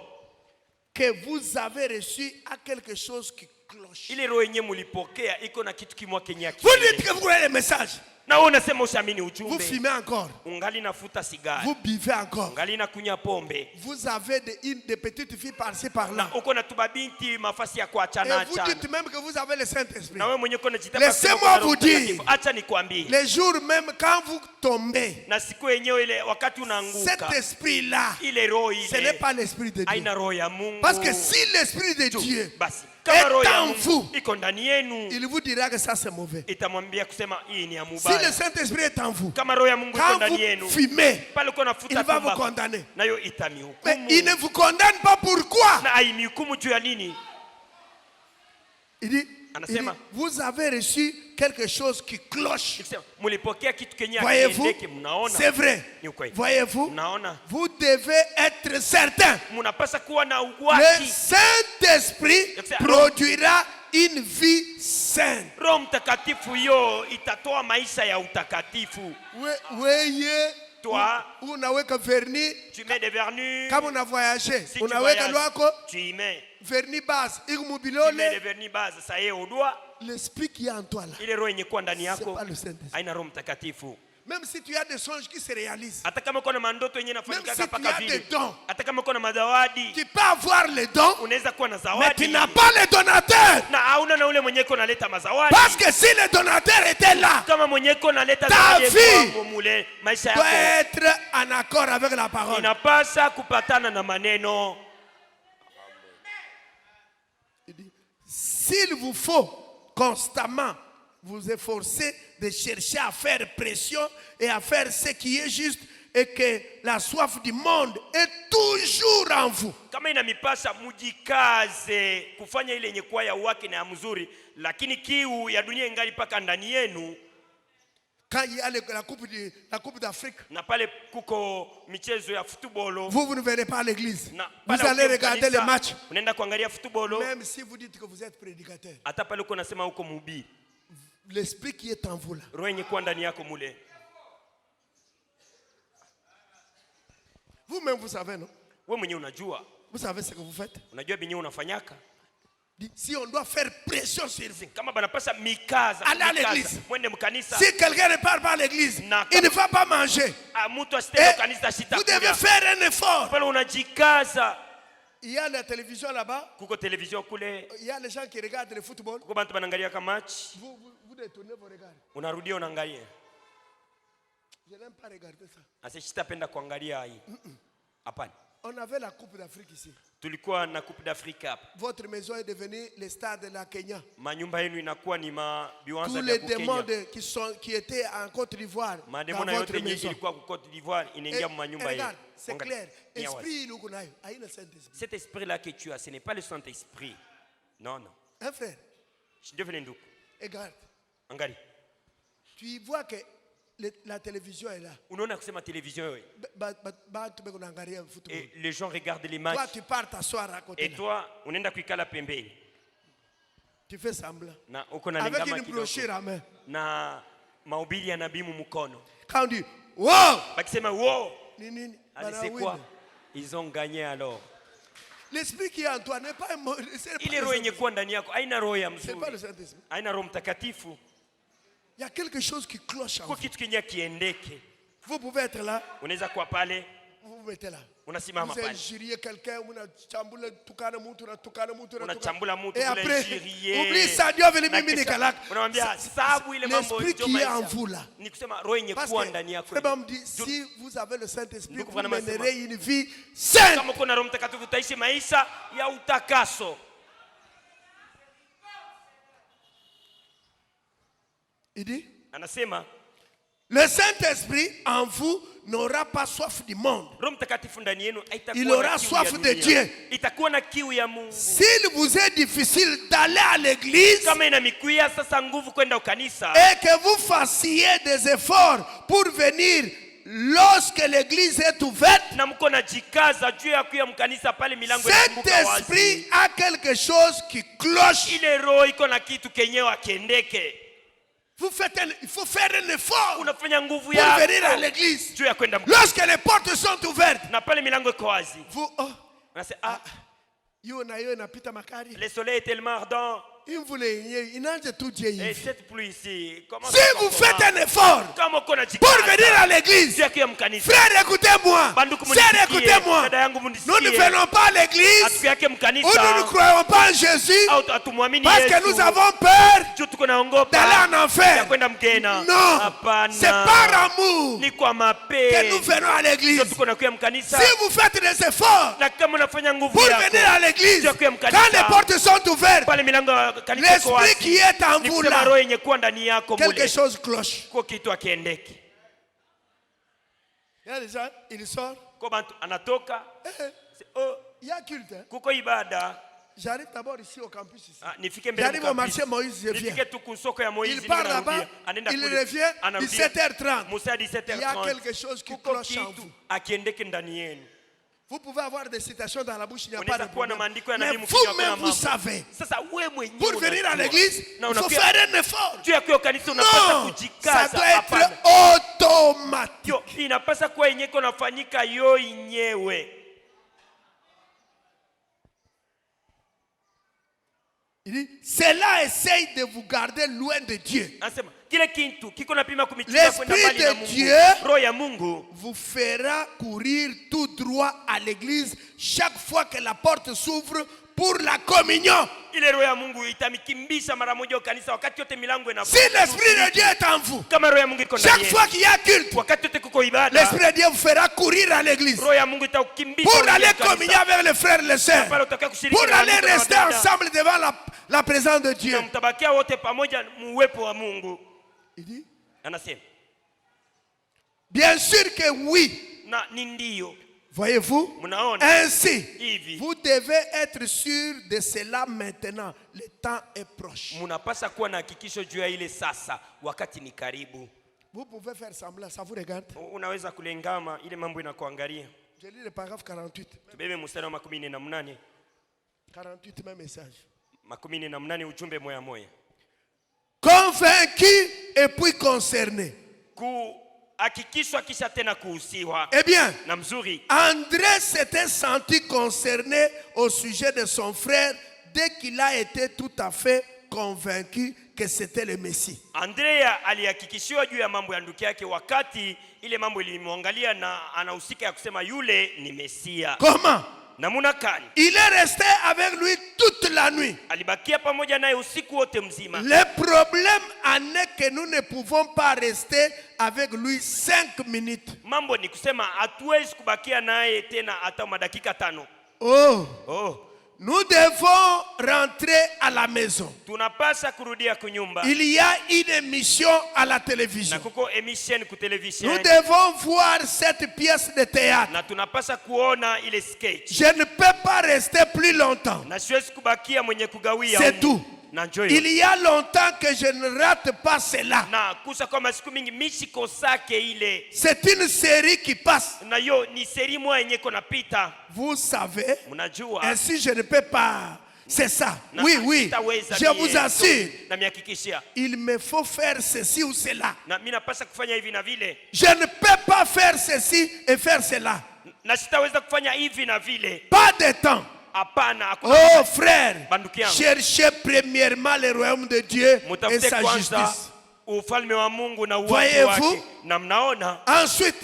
que vous avez reçu a quelque chose qui cloche. ile roho yenye mulipokea iko na kitu kimwa kenye Vous akili. dites que vous croyez le message. Na wewe unasema ushamini Vous ujumbe. fumez encore. Ungali nafuta sigara. Vous buvez encore. Ungali nakunya pombe. Vous avez des petites filles par-ci par-là. Na uko na tubabinti mafasi ya Et kuachana vous achana. dites même que vous avez le Saint-Esprit. Na wewe mwenyewe uko unajitapa Laissez-moi kusema uko na vous Roho dire. Mtakatifu. Acha nikwambie. Les jours même quand vous tombez, Na siku yenyewe ile wakati cet unaanguka esprit-là, ile roho ce n'est ile pas l'esprit de Dieu. haina roho ya Mungu. Parce que si l'esprit de Dieu basi kama roho ya en Mungu vous, iko ndani yenu, il vous dira que ça c'est mauvais. itamwambia kusema hii ni ya Si le mubaya. Saint-Esprit est en vous, Kama roho ya Mungu iko quand ndani vous yenu, fumez, pale uko il nafuta va vous tumbaku, condamner. nayo Mais itanihukumu. il ne vous condamne pas. Pourquoi? Na hainihukumu juu ya nini? Il dit, Anasema, vous avez reçu quelque chose qui cloche. Nikisema, mulipokea kitu kenye Voyez-vous? akiendeke, mnaona? C'est vrai. Ni ukweli. Voyez-vous? Mnaona? Vous devez être certain. Mnapasa kuwa na Le uwaki. Saint-Esprit Excellent. produira une vie saine. Roho Mtakatifu yo itatoa maisha ya utakatifu. Weye, Toi, unaweka vernis. tu mets des vernis. Kama una voyagé, Si tu unaweka voyages, lwako tu y mets. vernis base. Tu mets des Ikumobilole. vernis base, ça y est au doigt. L'esprit qui est en toi là, Ile roho yenye kuwa ndani c'est yako pas le Saint-Esprit. haina Roho Mtakatifu. Même si tu as des songes qui se réalisent, Hata kama uko na mandoto yenye même nafanyika si tu paka as des vile. dons, Hata kama uko na madawadi, tu peux avoir les dons, unaweza kuwa na mais tu zawadi. n'as pas les donateurs. Na hauna na ule mwenye ko naleta mazawadi. Parce que si les donateurs étaient là, Kama mwenye ko naleta Ta zawadi vie kwa mule, maisha doit yako être en accord avec la parole. inapasa kupatana na maneno. Il dit, s'il vous faut constamment vous efforcer de chercher à faire pression et à faire ce qui est juste et que la soif du monde est toujours en vous. Kama inamipasa mujikaze kufanya ile yenye kuwa ya uwaki na ya mzuri, lakini kiu ya dunia ingali paka ndani yenu. Quand il y a la coupe d'Afrique, Na pale kuko michezo ya football, vous ne verrez pas à l'église. na Vous pale allez ukiwa regarder les kanisa, matchs. unaenda kuangalia football. Même si vous dites que vous êtes prédicateur, Hata pale uko nasema uko mhubiri, l'esprit qui est en vous là, roho yenye kuwa ndani yako mule. vous-même vous savez, non? Wewe mwenyewe unajua, Vous savez ce que vous faites? unajua binyo unafanyaka. Si on doit faire pression sur vous, Kama banapasa mikaza, allez à mikaza, l'église. mwende mkanisa. Si quelqu'un ne part pas à l'église, Na- il ne va pas manger. Mtu Et asitende kanisa shita. vous devez faire un effort. Pale unajikaza. Il y a la télévision là-bas. Kuko television kule, Il y a les gens qui regardent le football. kuko bantu banangalia kama match, Vous détournez vos regards. unarudia unaangalia. Je n'aime pas regarder ça. Asa sitapenda kuangalia hii. Hapana. On avait la Coupe d'Afrique ici. Tulikuwa na Coupe d'Afrique hapa. Votre maison est devenue le stade de la Kenya. Manyumba yenu inakuwa ni mabiwanza Tous vya les démons Kenya. qui étaient en Côte d'Ivoire dans Mademona votre yote yenye maison. ilikuwa ku Côte d'Ivoire inaingia mu manyumba yenu. Regarde, c'est Angalia. clair. Ni awazi. Esprit, il y a le Saint-Esprit. Cet esprit-là que tu as, ce n'est pas le Saint-Esprit. Non, non. Un frère, Ndio ndugu. regarde. Angalia. Tu vois que la télévision est là. Unaona kusema télévision wewe. Football. Et les gens regardent les Toi, matchs. tu pars t'asseoir à côté. Et Là. toi, unaenda kuikala pembeni. Tu fais semblant. Na uko na Avec lingama une kidogo. brochure à main. Na mahubiri ya nabii mkono. Quand on dit, wow! Bakisema wow, Nini, allez, bana c'est win. quoi? Ils ont gagné alors. L'esprit qui est en toi n'est pas Ile roho yenye kuwa ndani yako haina roho ya c'est pas le mzuri. Saint-Esprit. Haina roho mtakatifu. Il y a quelque chose qui cloche en Kwa vous. kitu kenye kiendeke. Vous pouvez être là, Unaweza kuwa pale, vous vous mettez là. unasimama Vous pale. injuriez quelqu'un, vous chambula tukana mutu na tukana mutu na Unachambula tukana. mutu, Et après, unainjirie. oublie ça, Dieu veut Na mimi kisha, nikalak. unamwambia sababu ile mambo L'esprit ndio qui est en maisha. vous là. Ni kusema roho yenye Parce kuwa que ndani yako. Frère me dit, si vous avez le Saint-Esprit, Ndugu vous Branham mènerez une vie sainte. Kama uko na roho mtakatifu utaishi maisha ya utakaso. Il dit, Anasema le Saint-Esprit en vous n'aura pas soif du monde. Roho Mtakatifu ndani yenu Il haitakuwa aura na kiu soif ya de dunia. Dieu. Itakuwa na kiu ya Mungu. S'il vous est difficile d'aller à l'église Kama inamikuia sasa nguvu kwenda ukanisa et que vous fassiez des efforts pour venir lorsque l'église est ouverte, na mko najikaza juu ya kuya mkanisa pale milango cet inafunguka esprit wazi. a quelque chose qui cloche. Ile roho iko na kitu kenyewe akiendeke. Il faut faire un effort Unafanya nguvu pour venir à yako l'église. juu ya kwenda mkanisa. Lorsque les portes sont ouvertes, Na pale milango iko wazi. vous, Unasema ah, yo na yo inapita makari. le soleil est tellement ardent. Il nage tout Dieu. Et cette pluie ici, comment Si vous faites un effort pour venir à l'église, frère, écoutez-moi. Sœur, écoutez-moi. Nous ne venons pas à l'église ou nous ne croyons pas en Jésus parce que nous avons peur d'aller en enfer. Non, c'est par amour que nous venons à l'église. Si vous faites des efforts pour venir à l'église, quand les portes sont ouvertes, l'esprit qui est en vous là, quelque chose cloche. Il sort. Il y a culte. J'arrive d'abord ici au campus. J'arrive au marché Moïse, je viens. Il part là-bas, il revient 17h30. Il y a quelque chose qui cloche en vous. Vous pouvez avoir des citations dans la bouche, il n'y a pas de problème. Mais vous-même, vous savez, pour venir à l'église, il faut faire un effort. Non, ça doit être automatique. Il dit, cela essaye de vous garder loin de Dieu. L'Esprit de Dieu vous fera courir tout droit à l'église chaque fois que la porte s'ouvre pour la communion. Si l'Esprit de Dieu est en vous, chaque fois qu'il y a culte, l'Esprit de Dieu vous fera courir à l'église pour aller communier avec les frères et les sœurs, pour aller rester ensemble devant la présence de Dieu. Il dit, bien sûr que oui. Voyez-vous? Ainsi, vous devez être sûr de cela maintenant. Le temps est proche. Vous pouvez faire semblant, ça vous regarde. Je lis le paragraphe 48. 48 même message. Convaincu et puis concerné. Eh bien, André s'était senti concerné au sujet de son frère dès qu'il a été tout à fait convaincu que c'était le Messie. Andrea alihakikishiwa juu ya mambo ya ndugu yake wakati ile mambo ilimwangalia na anahusika ya kusema yule ni Mesia. Comment? Namuna kani? Il est resté avec lui toute la nuit. Alibakia pamoja naye usiku wote mzima. Le problème en est que nous ne pouvons pas rester avec lui 5 minutes. Mambo ni kusema hatuwezi kubakia naye tena hata madakika 5. Nous devons rentrer à la maison. Tunapasa kurudia kunyumba. Il y a une émission à la télévision. Na kuko emission ku television. Nous devons voir cette pièce de théâtre. Na tunapasa kuona ile sketch. Je ne peux pas rester plus longtemps. Na siwezi kubakia mwenye kugawia. C'est tout. Il y a longtemps que je ne rate pas cela. C'est une série qui passe. Vous savez, ainsi je ne peux pas. C'est ça. Oui, je vous assure. Il me faut faire ceci ou cela. Je ne peux pas faire ceci et faire cela. Pas de temps. Oh frère, cherchez premièrement le royaume de Dieu et sa justice. Voyez-vous? Ensuite,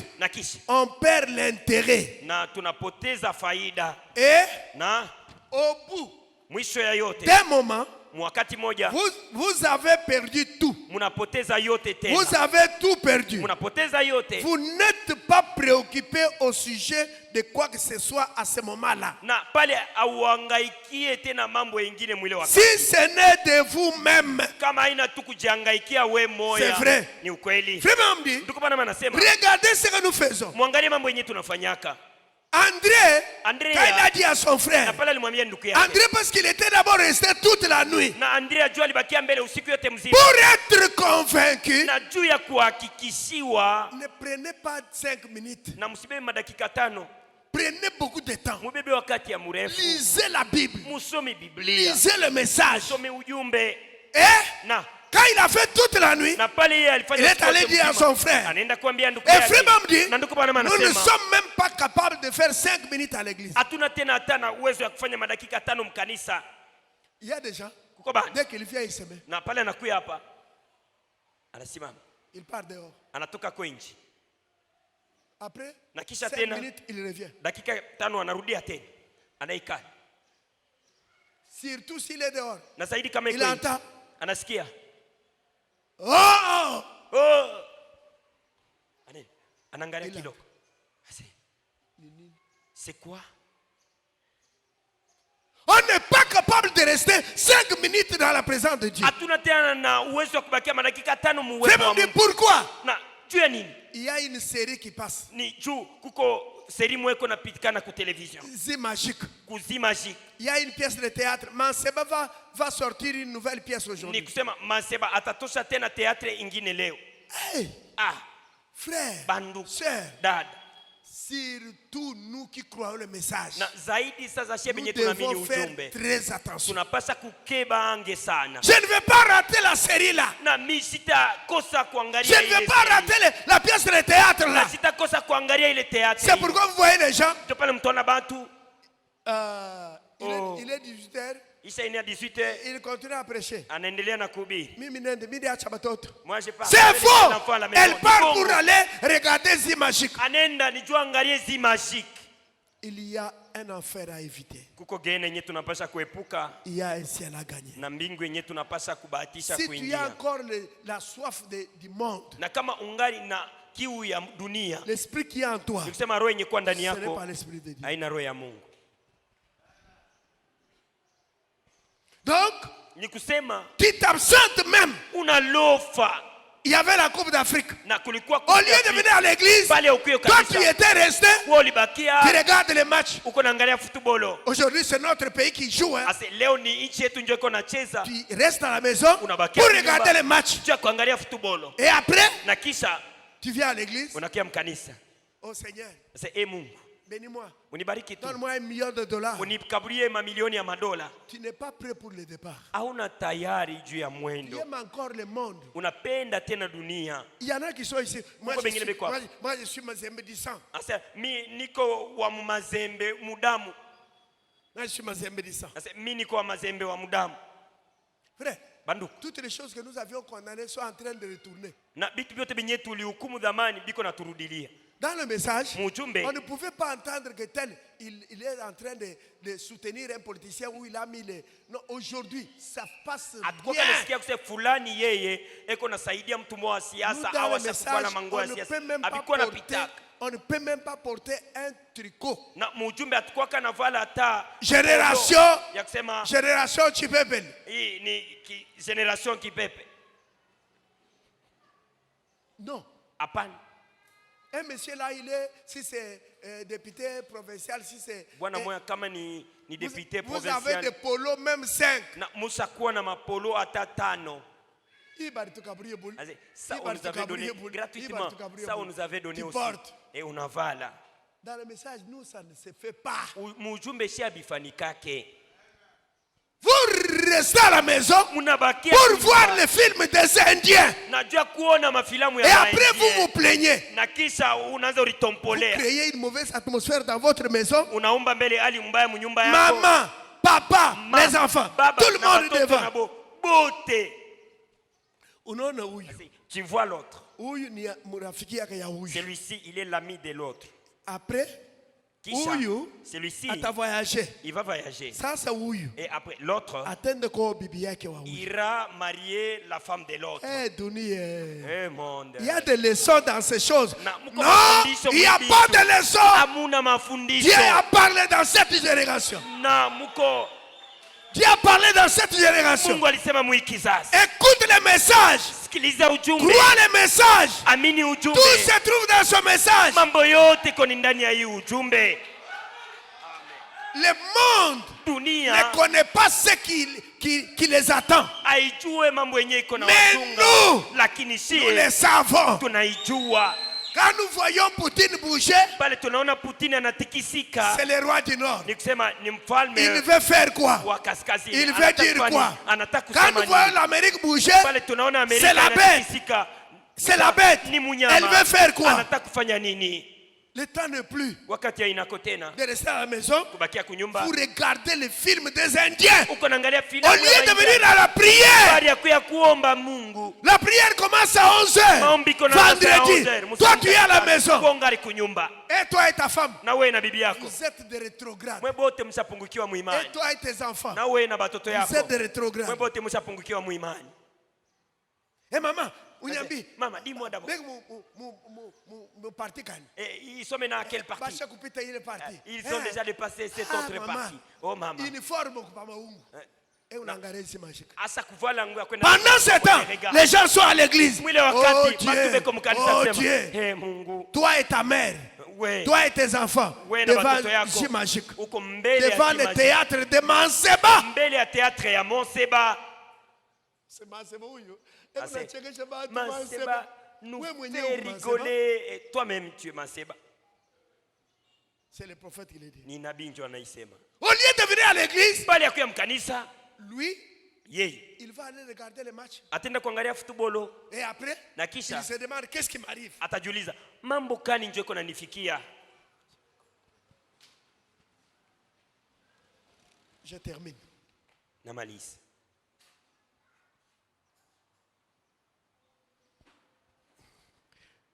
on perd l'intérêt. Et au bout d'un moment, vous avez perdu tout. Vous avez tout perdu. Vous n'êtes pas préoccupé au sujet de quoi que ce soit à ce moment-là. Si ce n'est de vous-même, c'est vrai. Regardez ce que nous faisons. André, quand il a dit à son frère, André, parce qu'il était d'abord resté toute la nuit, pour être convaincu, ne prenez pas 5 minutes. Prenez beaucoup de temps. Lisez la Bible. Lisez le message. Et quand il a fait toute la nuit, il est allé dire à son frère. Et frère m'a dit, nous ne sommes même pas capables de faire 5 minutes à l'église. Il y a des gens, Kuko bana. Dès qu'il vient, il se met. Na pale anakuya hapa. Anasimama. Il part dehors. Anatoka kwa nje. Après Na kisha 5 tena minutes, il revient. dakika 5 anarudia tena. Anaikaa. Surtout s'il est dehors. Na zaidi kama Il iko nje. entend. Anasikia. Oh! Oh! Anangalia Il kidogo. C'est quoi? On n'est pas capable de rester 5 minutes dans la présence de Dieu. Hatuna tena na uwezo wa kubakia madakika 5 mu Je uwepo wa me dis Mungu. pourquoi? Na juu ya nini? Il y a une série qui passe. Ni juu kuko seri mweko napitikana ku television. C'est magique. Kuzi magique. Il y a une pièce de théâtre. Manseba va sortir une nouvelle pièce Ni aujourd'hui. kusema Manseba atatosha tena teatre ingine leo. Hey, Ah, frère, bandu, sœur, dada. surtout nous qui croyons le message, Na zaidi sasa shie nous benye tunaamini devons faire ujumbe. très attention. Tunapasha kukeba ange sana. Je ne vais pas rater la série là. Na mi sitakosa Je kuangalia ne vais ile pas seri. rater la pièce de théâtre Na là. sitakosa kuangalia ile teatre. C'est pourquoi vous voyez les gens. Ndio pale mtaona bantu Il est 18h. isha ina 18h Il continue à prêcher. anaendelea na kuhubiri. Mimi nende midi acha batoto. Moi je parle. C'est faux. Elle part pour aller regarder Zi Magique. Anenda nijua angalie zi magique. Il y a un enfer à éviter. Kuko gene yenye tunapasha kuepuka Il y a un ciel à gagner. na mbingu yenye tunapasha kubahatisha Si tu as kuingia. encore la soif du monde, Na kama ungali na kiu ya dunia, l'esprit qui est en toi, nikisema roho yenye kwa ce ndani n'est yako pas l'esprit de Dieu. haina roho ya Mungu. Donc, Ni kusema tu t'absentes même. unalofa Il y avait la Coupe d'Afrique. na kulikuwa Au lieu de venir à l'église, pale ukuyo toi tu kabisa. étais resté, Wewe ulibakia tu regardes les matchs. uko naangalia football. Aujourd'hui, c'est notre pays qui joue. Hein. Ase leo ni nchi yetu ndio iko nacheza. Tu restes à la maison pour Unabakia regarder les matchs. Jua kuangalia football. Et après, Na kisha tu viens à l'église. unakia mkanisa. Oh Seigneur, Ase Mungu, bénis-moi. unibariki tu. Donne-moi $1 million. Unikaburie mamilioni ya madola. Tu n'es pas prêt pour le départ. Hauna tayari juu ya Tu mwendo. aimes encore le monde. Unapenda tena dunia. Il y en a qui sont ici. Moi, Pourquoi je suis, bengine beko hapa? moi, je suis Mazembe 10 ans. Asa mi niko wa mazembe mudamu. Moi, je suis Mazembe 10 ans. Asa mi niko wa mazembe wa mudamu. Frère, Banduku. toutes les choses que nous avions condamnées sont en train de retourner. Na bitu vyote benye tulihukumu dhamani biko na turudilia. Dans le message, Mujumbe. on ne pouvait pas entendre que tel, il est en train de soutenir un politicien où il a mis les... Non, aujourd'hui, ça passe Atakuwa bien. kanasikia kuse fulani yeye eko nasaidia mtu mmoja wa Nous, siasa dans au le ashakuwa na message, mango on ya ne siasa. peut même pas Abikuwa na porter, pitaka. on ne peut même pas porter un tricot. Na mujumbe atakuwa kana vala hata Génération, ya kusema génération Chipepel. hii ni generation kipepe. Non. Hapana. Un monsieur là, il est, si c'est député provincial, si c'est... Bwana moya kama ni député vous avez provincial. des polos, même 5. Na musa kuwa na mapolo hata 5. Ça, on nous avait donné gratuitement. Ça, on nous avait donné aussi. Et on avala. Dans le message, nous, ça ne se fait pas. Mujumbe shi abifanikake. Vous restez à la maison Munabakia pour voir les films des Indiens. najua kuona mafilamu Et ya après, vous vous plaignez. na kisha unaanza Vous ulitompolea. créez une mauvaise atmosphère dans votre maison. Unaomba mbele hali mbaya mnyumba yako. Maman, papa, les enfants, Baba, tout le na monde watoto devant. nabo, bote. Unaona huyu. Tu vois l'autre. Huyu ni mrafiki yake ya huyu. Celui-ci, il est l'ami de l'autre. Après, Kisha, huyu celui-ci, atavoyager. il va voyager. Sasa huyu Et après, l'autre atende kwa bibi yake wa huyu. ira marier la femme de l'autre. Eh, dunia. Eh, monde. Il y a des leçons dans ces choses. Na, muko Non, mafundisho il n'y a mwibitu. pas de leçons. Hamuna mafundisho. Dieu a parlé dans cette génération. Na muko Dieu a parlé dans cette génération. Mungu alisema muikizazi. Écoute les messages. Sikiliza ujumbe. Crois les messages. Amini ujumbe. Tout se trouve dans ce message. Mambo yote koni ndani ya hii ujumbe. Le monde Dunia ne connaît pas ce qui les attend. haijue mambo yenye iko na Mais wachunga. nous, Lakini nous les sie savons. tunaijua. Quand nous voyons Poutine bouger, Pale tunaona Putin anatikisika. c'est le roi du Nord. Ni kusema ni mfalme Il veut faire quoi? wa kaskazini. Il veut Anataka dire kufanya quoi? nini? Anataka Quand kusema nous voyons nini? l'Amérique bouger, Pale tunaona c'est Amerika la bête. anatikisika. C'est la bête. Ni munyama. Elle veut faire quoi? Anataka kufanya nini? Le temps n'est plus wakati hainako tena de rester à la maison. kubakia kunyumba Vous regardez les films des Indiens. uko naangalia Au filamu lieu ya de India. venir à la prière. Baada ya kuya kuomba Mungu La prière commence à 11h. maombi iko na Vendredi. Toi, tu es à la maison. ngari kunyumba Et toi et ta femme. na wewe na bibi yako Vous êtes des rétrogrades. mwe bote mshapungukiwa Et muimani toi et tes enfants. na wewe na batoto Vous yako êtes des mwe rétrogrades. bote mshapungukiwa muimani. Et maman, unyambi. Mama dis-moi d'abord Beg mon parti kan. ils sont maintenant à quelle partie? Basha kupita ile parti. Ils ont déjà dépassé cette autre maman. partie. Oh maman. Uniforme kwa maungu. Et unaangalia hizi mashika. Asa kuvala nguo ya kwenda Pendant ce temps, les gens sont à l'église. mwile Oh wakati batu Dieu, beko mkanisa oh sema Dieu. hey Mungu Toi et ta mère, we toi et tes enfants, we na devant batoto yako Jimagique, uko mbele ya devant le Jimagique. théâtre de Manseba. mbele ya théâtre ya Monseba. C'est Manseba huyo. Ase, Unachekesha watu Manseba nous Wewe fait mwenyewe Manseba. rigoler et toi-même tu es Manseba. C'est le prophète qui l'a dit. Ni nabii ndio anaisema. Au lieu de venir à l'église, Bali ya kuya mkanisa lui, yeye il va aller regarder les matchs. atenda kuangalia football Et après, na kisha il se demande qu'est-ce qui m'arrive. atajiuliza mambo kani ndio iko nanifikia. Je termine. Namaliza.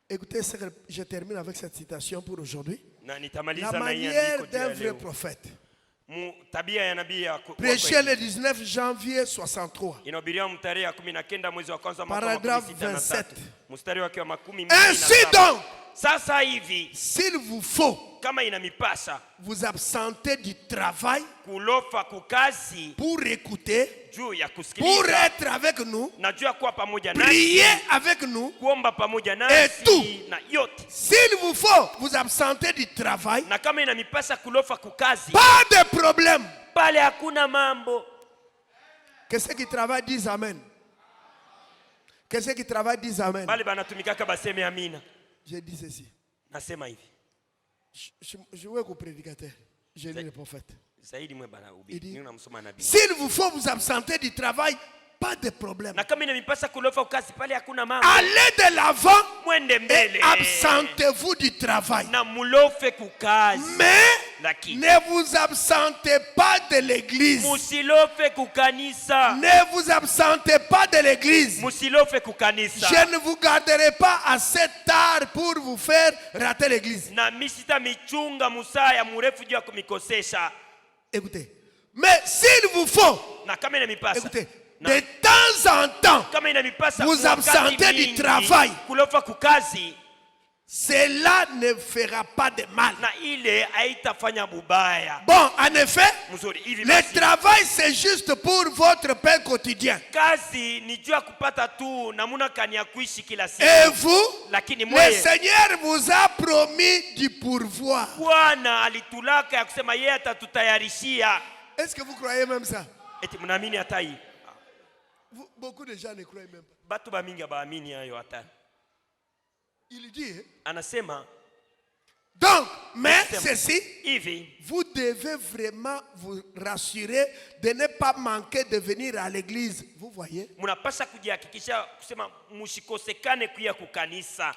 Écoutez, je termine avec cette citation pour aujourd'hui. Na La nitamaliza na hii manière andiko d'un ya vrai leo. prophète. Tabia ya nabii ya Prêché le 19 janvier 63. inahubiriwa mtarehe 19 mwezi wa kwanza mwaka Paragraphe 63 27. mstari wake wa 27. Ainsi donc, Sasa hivi s'il vous faut kama inamipasa vous absenter du travail kulofa kukazi pour écouter, juu ya pour kusikiliza être avec nous, na juu ya kuwa pamoja nasi, prier avec nous, kuomba pamoja Et tout. nasi na yote. s'il vous faut vous absenter du travail, Na kama inamipasa kulofa kukazi, pas de problème. pale hakuna mambo. Que ceux qui travaillent disent Amen. Que ceux qui travaillent disent Amen. Bale banatumikaka baseme amina. Je dis ceci. Nasema hivi. Je vais au prédicateur. Je lis le prophète. Zaidi mwe bana Il dit, ubiri. Unamsoma nabii. s'il vous faut vous absenter du travail, pas de problème. Na kama inamipasa kulofa kukazi, pale hakuna mambo. Allez de l'avant Mwende et mbele. absentez-vous du travail. Na mulofe kukazi. Mais Lakini ne vous absentez pas de l'église. musilofe kukanisa. Ne vous absentez pas de l'église. Musilofe kukanisa. Je ne vous garderai pas assez tard pour vous faire rater l'église. Na misita michunga musaya murefu juu ya kumikosesha. Écoutez. Mais s'il vous faut, Na kama inamipasa. écoutez, Na de temps en temps, kama inamipasa vous wakati absentez du mingi travail. kulofa kukazi, cela ne fera pas de mal. na ile haitafanya bubaya. Bon, en effet, Mzuri hivi le basi. travail c'est juste pour votre pain quotidien. Kazi ni juu ya kupata tu namuna kani ya kuishi kila siku. Et vous, Lakini le mweye Seigneur vous a promis du pourvoir. Bwana alitulaka ya kusema yeye atatutayarishia. Est-ce que vous croyez même ça? Eti mnaamini hata hii? Beaucoup de gens ne croient même pas. Batu ba mingi baamini hayo hata. Il dit, hein? Anasema Donc, mais Sema. ceci, hivi, vous devez vraiment vous rassurer de ne pas manquer de venir à l'église. Vous voyez? mnapasha kujihakikisha kusema mshikosekane kuya kukanisa.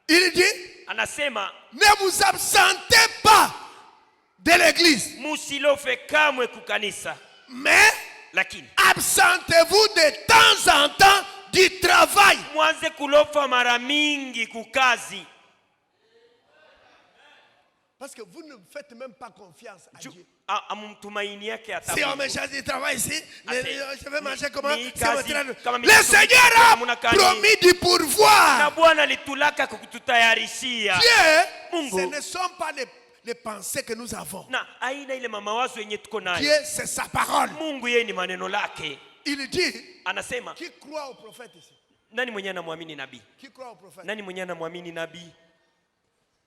Il dit, Anasema ne vous absentez pas de l'église, musilofe kamwe kukanisa, mais lakini absentez-vous de temps en temps du travail. mwanze kulofa mara mingi kukazi. Parce que vous ne faites même pas confiance à Ju- Dieu. amtumaini yake hata Si on Mungu. me charge du travail ici, je vais manger comment? ni C'est mon kazi, train de- kama Le mimi Seigneur namuna a kani. promis du Na pourvoir. Bwana alitulaka kututayarishia. Dieu, Mungu. ce ne sont pas les pensées que nous avons. Na aina ile mamawazo yenye tuko nayo. Dieu, c'est sa parole. Mungu yeye ni maneno lake. Il dit, Anasema qui croit au prophète ici? nani mwenye anamwamini nabii? Qui croit au prophète? Nani mwenye anamwamini nabii?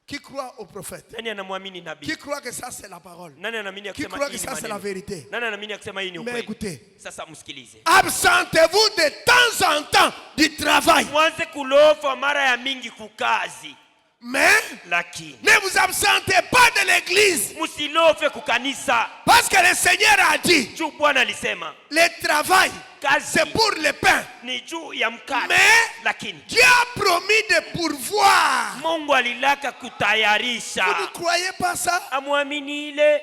Qui croit au prophète? Nani anamwamini nabii? Qui croit que ça c'est la parole? Nani anaamini ya Qui kusema croit hii que ni ça c'est la maneno? vérité? Nani anaamini ya kusema hii ni Mais ukweli? écoutez, Sasa msikilize. absentez-vous de temps en temps du travail. Mwanze kulofa mara ya mingi kukazi. Mais lakini ne vous absentez pas de l'église. msilofe kukanisa. Parce que le Seigneur a dit, Juu Bwana alisema le travail, kazi c'est pour le pain. ni juu ya mkate, Mais lakini Dieu a promis de pourvoir. Mungu alilaka Vous ne kutayarisha. croyez pas ça? Amwamini ile.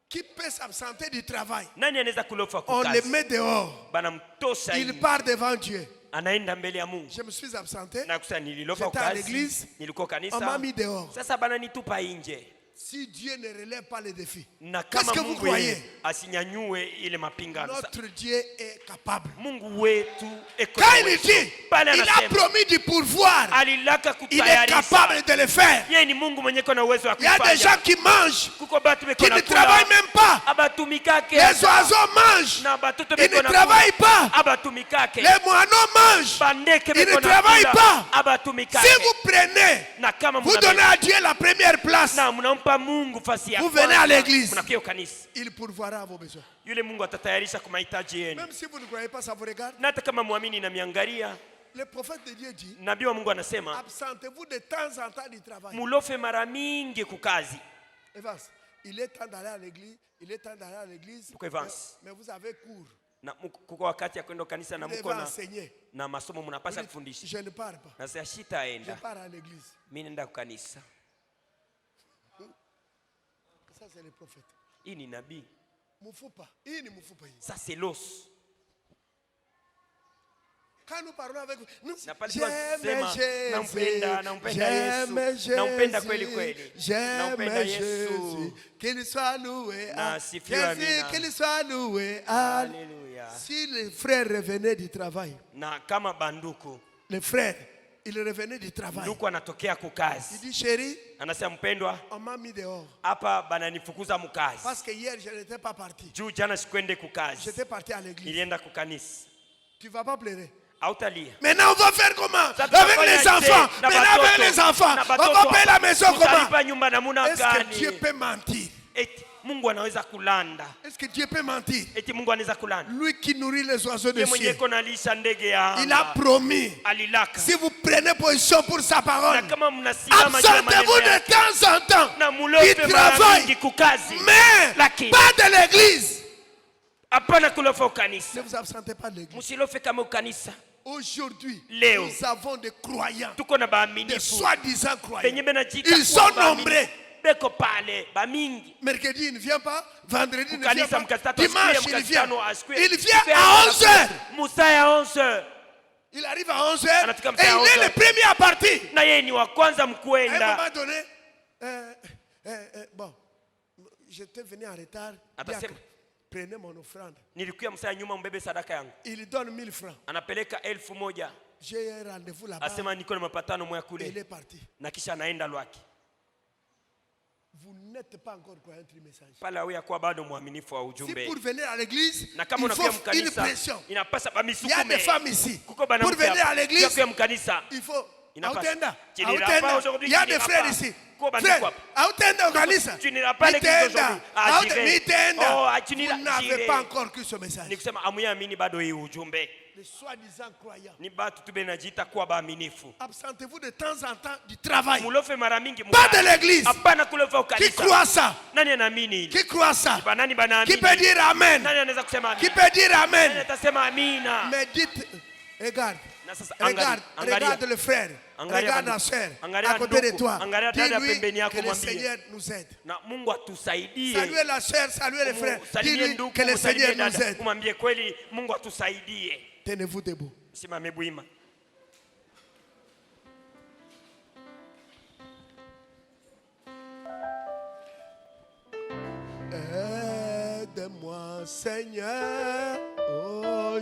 Qui peut s'absenter du travail? Nani anaweza kulofa On le kukazi? met dehors. Banamtosha Il nje. part devant Dieu. Anaenda mbele ya Mungu. Je me suis absenté. Na kusa nililofa J'étais à kukazi. l'église. Nilikuwa On m'a kanisa. mis dehors. Sasa bananitupa nje. Si Dieu ne relève pas les défis, Na qu'est-ce kama que vous Mungu croyez? yeye asinyanyue ile mapingano. Notre Dieu est capable. Mungu wetu eko Quand na il uwezo. dit, Pale il a anasema promis du pourvoir, alilaka il est capable kutayarisha. de le faire. Yeye ni Mungu mwenye kona uwezo wa Il y a des gens kufanya. qui mangent, Kuko batu beko qui ne na travaillent kula. même pas. Abatumikake. Les oiseaux mangent, Na batoto ils ne beko na travaillent kula. pas. Abatumikake. Les moineaux mangent, Bandeke ils beko ne na travaillent kula. pas. Abatumikake. Si vous prenez, Na kama vous donnez à Dieu la première place, na mnampa Mungu fasi ya vous venez à l'église, mnakuja kanisa. il pourvoira à vos besoins. Yule Mungu atatayarisha kwa mahitaji yenu. Même si vous ne croyez pas, ça vous regarde. Na hata kama muamini na miangalia, Le prophète de Dieu dit, nabii wa Mungu anasema absentez-vous de temps en temps du travail. mulofe mara mingi kukazi. Evans, il est temps d'aller à l'église, il est temps d'aller à l'église, Pourquoi Evans? mais vous avez cours. Na kuko wakati ya kwenda kanisa na Vous mko devez na enseigner. na masomo mnapasha kufundisha. Je ne pars pas. Na sasa Je sitaenda. pars à l'église. Mimi naenda kukanisa. Ça, c'est le prophète. Hii ni nabii. Moufupa. Il ne moufupa. Ça c'est l'os. Quand nous parlons avec vous, nous, Na pale j'aime tunasema, nampenda, nampenda Yesu, nampenda kweli kweli. Nampenda j'aime Yesu. Jésus, qu'il soit loué, Na asifiwe, amina. qu'il soit loué. Haleluya. Si les frères revenaient du travail, Na kama banduku, les frères, ils revenaient du travail. nduku anatokea Il kukazi. dit, chérie, Anasema mpendwa, on m'a mis dehors. hapa bananifukuza mukazi. Parce que hier, je n'étais pas parti. Juu jana sikwende kukazi. J'étais parti à l'église. Nilienda kukanisa. Tu ne vas pas pleurer. Hautalia. Maintenant, on va faire comment? Sasa Avec tutafanya les je, enfants. na Maintenant, batoto, avec les enfants. na On batoto va payer la hapa. maison comment? Tutalipa nyumba namuna Est-ce que Dieu gani? peut mentir? Eti Mungu anaweza kulanda. Est-ce que Dieu peut mentir? Eti Mungu anaweza kulanda. Lui qui nourrit les oiseaux de Yeye mwenye ciel. kona lisha ndege ya Il a anga. promis. Alilaka. Si vous prenez position pour sa Na parole, kama mnasimama juu ya maneno absentez-vous de yake, temps en temps na du mulofe mara travail, mingi kukazi. mais Lakini pas de l'église. hapana kulofa Ne ukanisa. vous absentez pas de l'église. Msilofe kama ukanisa. Aujourd'hui, Leo. nous avons des croyants, Tuko na des baaminifu. soi-disant Penye croyants. benajiita Ils kuwa sont baaminifu. nombreux. Beko pale bamingi. Mercredi, il ne vient pas. Vendredi, il ne vient Kukanisa pas. mkatatu Dimanche, asikie, il vient. mkatano asikie. Il vient à 11h. Musa ya 11h. Il arrive à 11h Anafika et msaa il est 11h. le premier à partir. Na yeye ni wa kwanza À un mkwenda. moment donné, bon, j'étais venu en retard. Atasema. Bien, prenez mon offrande. Nilikuya msaa ya nyuma mbebe sadaka yangu. Il donne 1000 francs. Anapeleka 1000. J'ai un rendez-vous là-bas. Asema niko na mapatano moya Et il kule. est parti. Na kisha anaenda lwake. Vous n'êtes pas encore croyant message. Pale huya kwa bado mwaminifu wa Si ujumbe. pour venir à l'église, Na kama il unakuya faut une mkanisa pression. inapasa Il y a bamisukume. des femmes ici. Kuko Pour venir à l'église, kuya mkanisa. il faut. Inapasa. Autenda. Tu n'iras pas Autenda. aujourd'hui, Il y a tu des n'iras frères pas. ici. Kwa bandi Frère, kwa. Autenda organisa. Tu n'iras pas à l'église aujourd'hui. Ah, j'irai. Oh, tu Vous n'iras- n'avez j'irai. pas encore cru ce message. Ni kusema amuamini bado hii ujumbe. Les soi-disant croyants. Ni batu tu benajiita kuwa baaminifu. Absentez-vous de temps en temps du travail. Mulofe mara mingi Pas de l'église. Hapana kulofa Qui ukanisa. croit ça? Nani anaamini hili? Qui croit ça? Nani Qui banaamini? peut dire Amen? Nani anaweza kusema Qui amina? peut dire Nani Amen? atasema amina? Mais dites, regarde, Na sasa regarde, angalia. regarde le frère, Angalia regarde banduku. la sœur, Angalia à côté de ndugu. toi. Angalia dada Dis-lui pembeni yako que le mwambie. Seigneur nous aide. Na Mungu atusaidie. Saluez la sœur, saluez les frères. Salimie Dis-lui ndugu, que le Seigneur salimie nous dada. aide. Umwambie kweli Mungu atusaidie. Tenez-vous debout. Simame bwima. Aide-moi, Seigneur. Oh,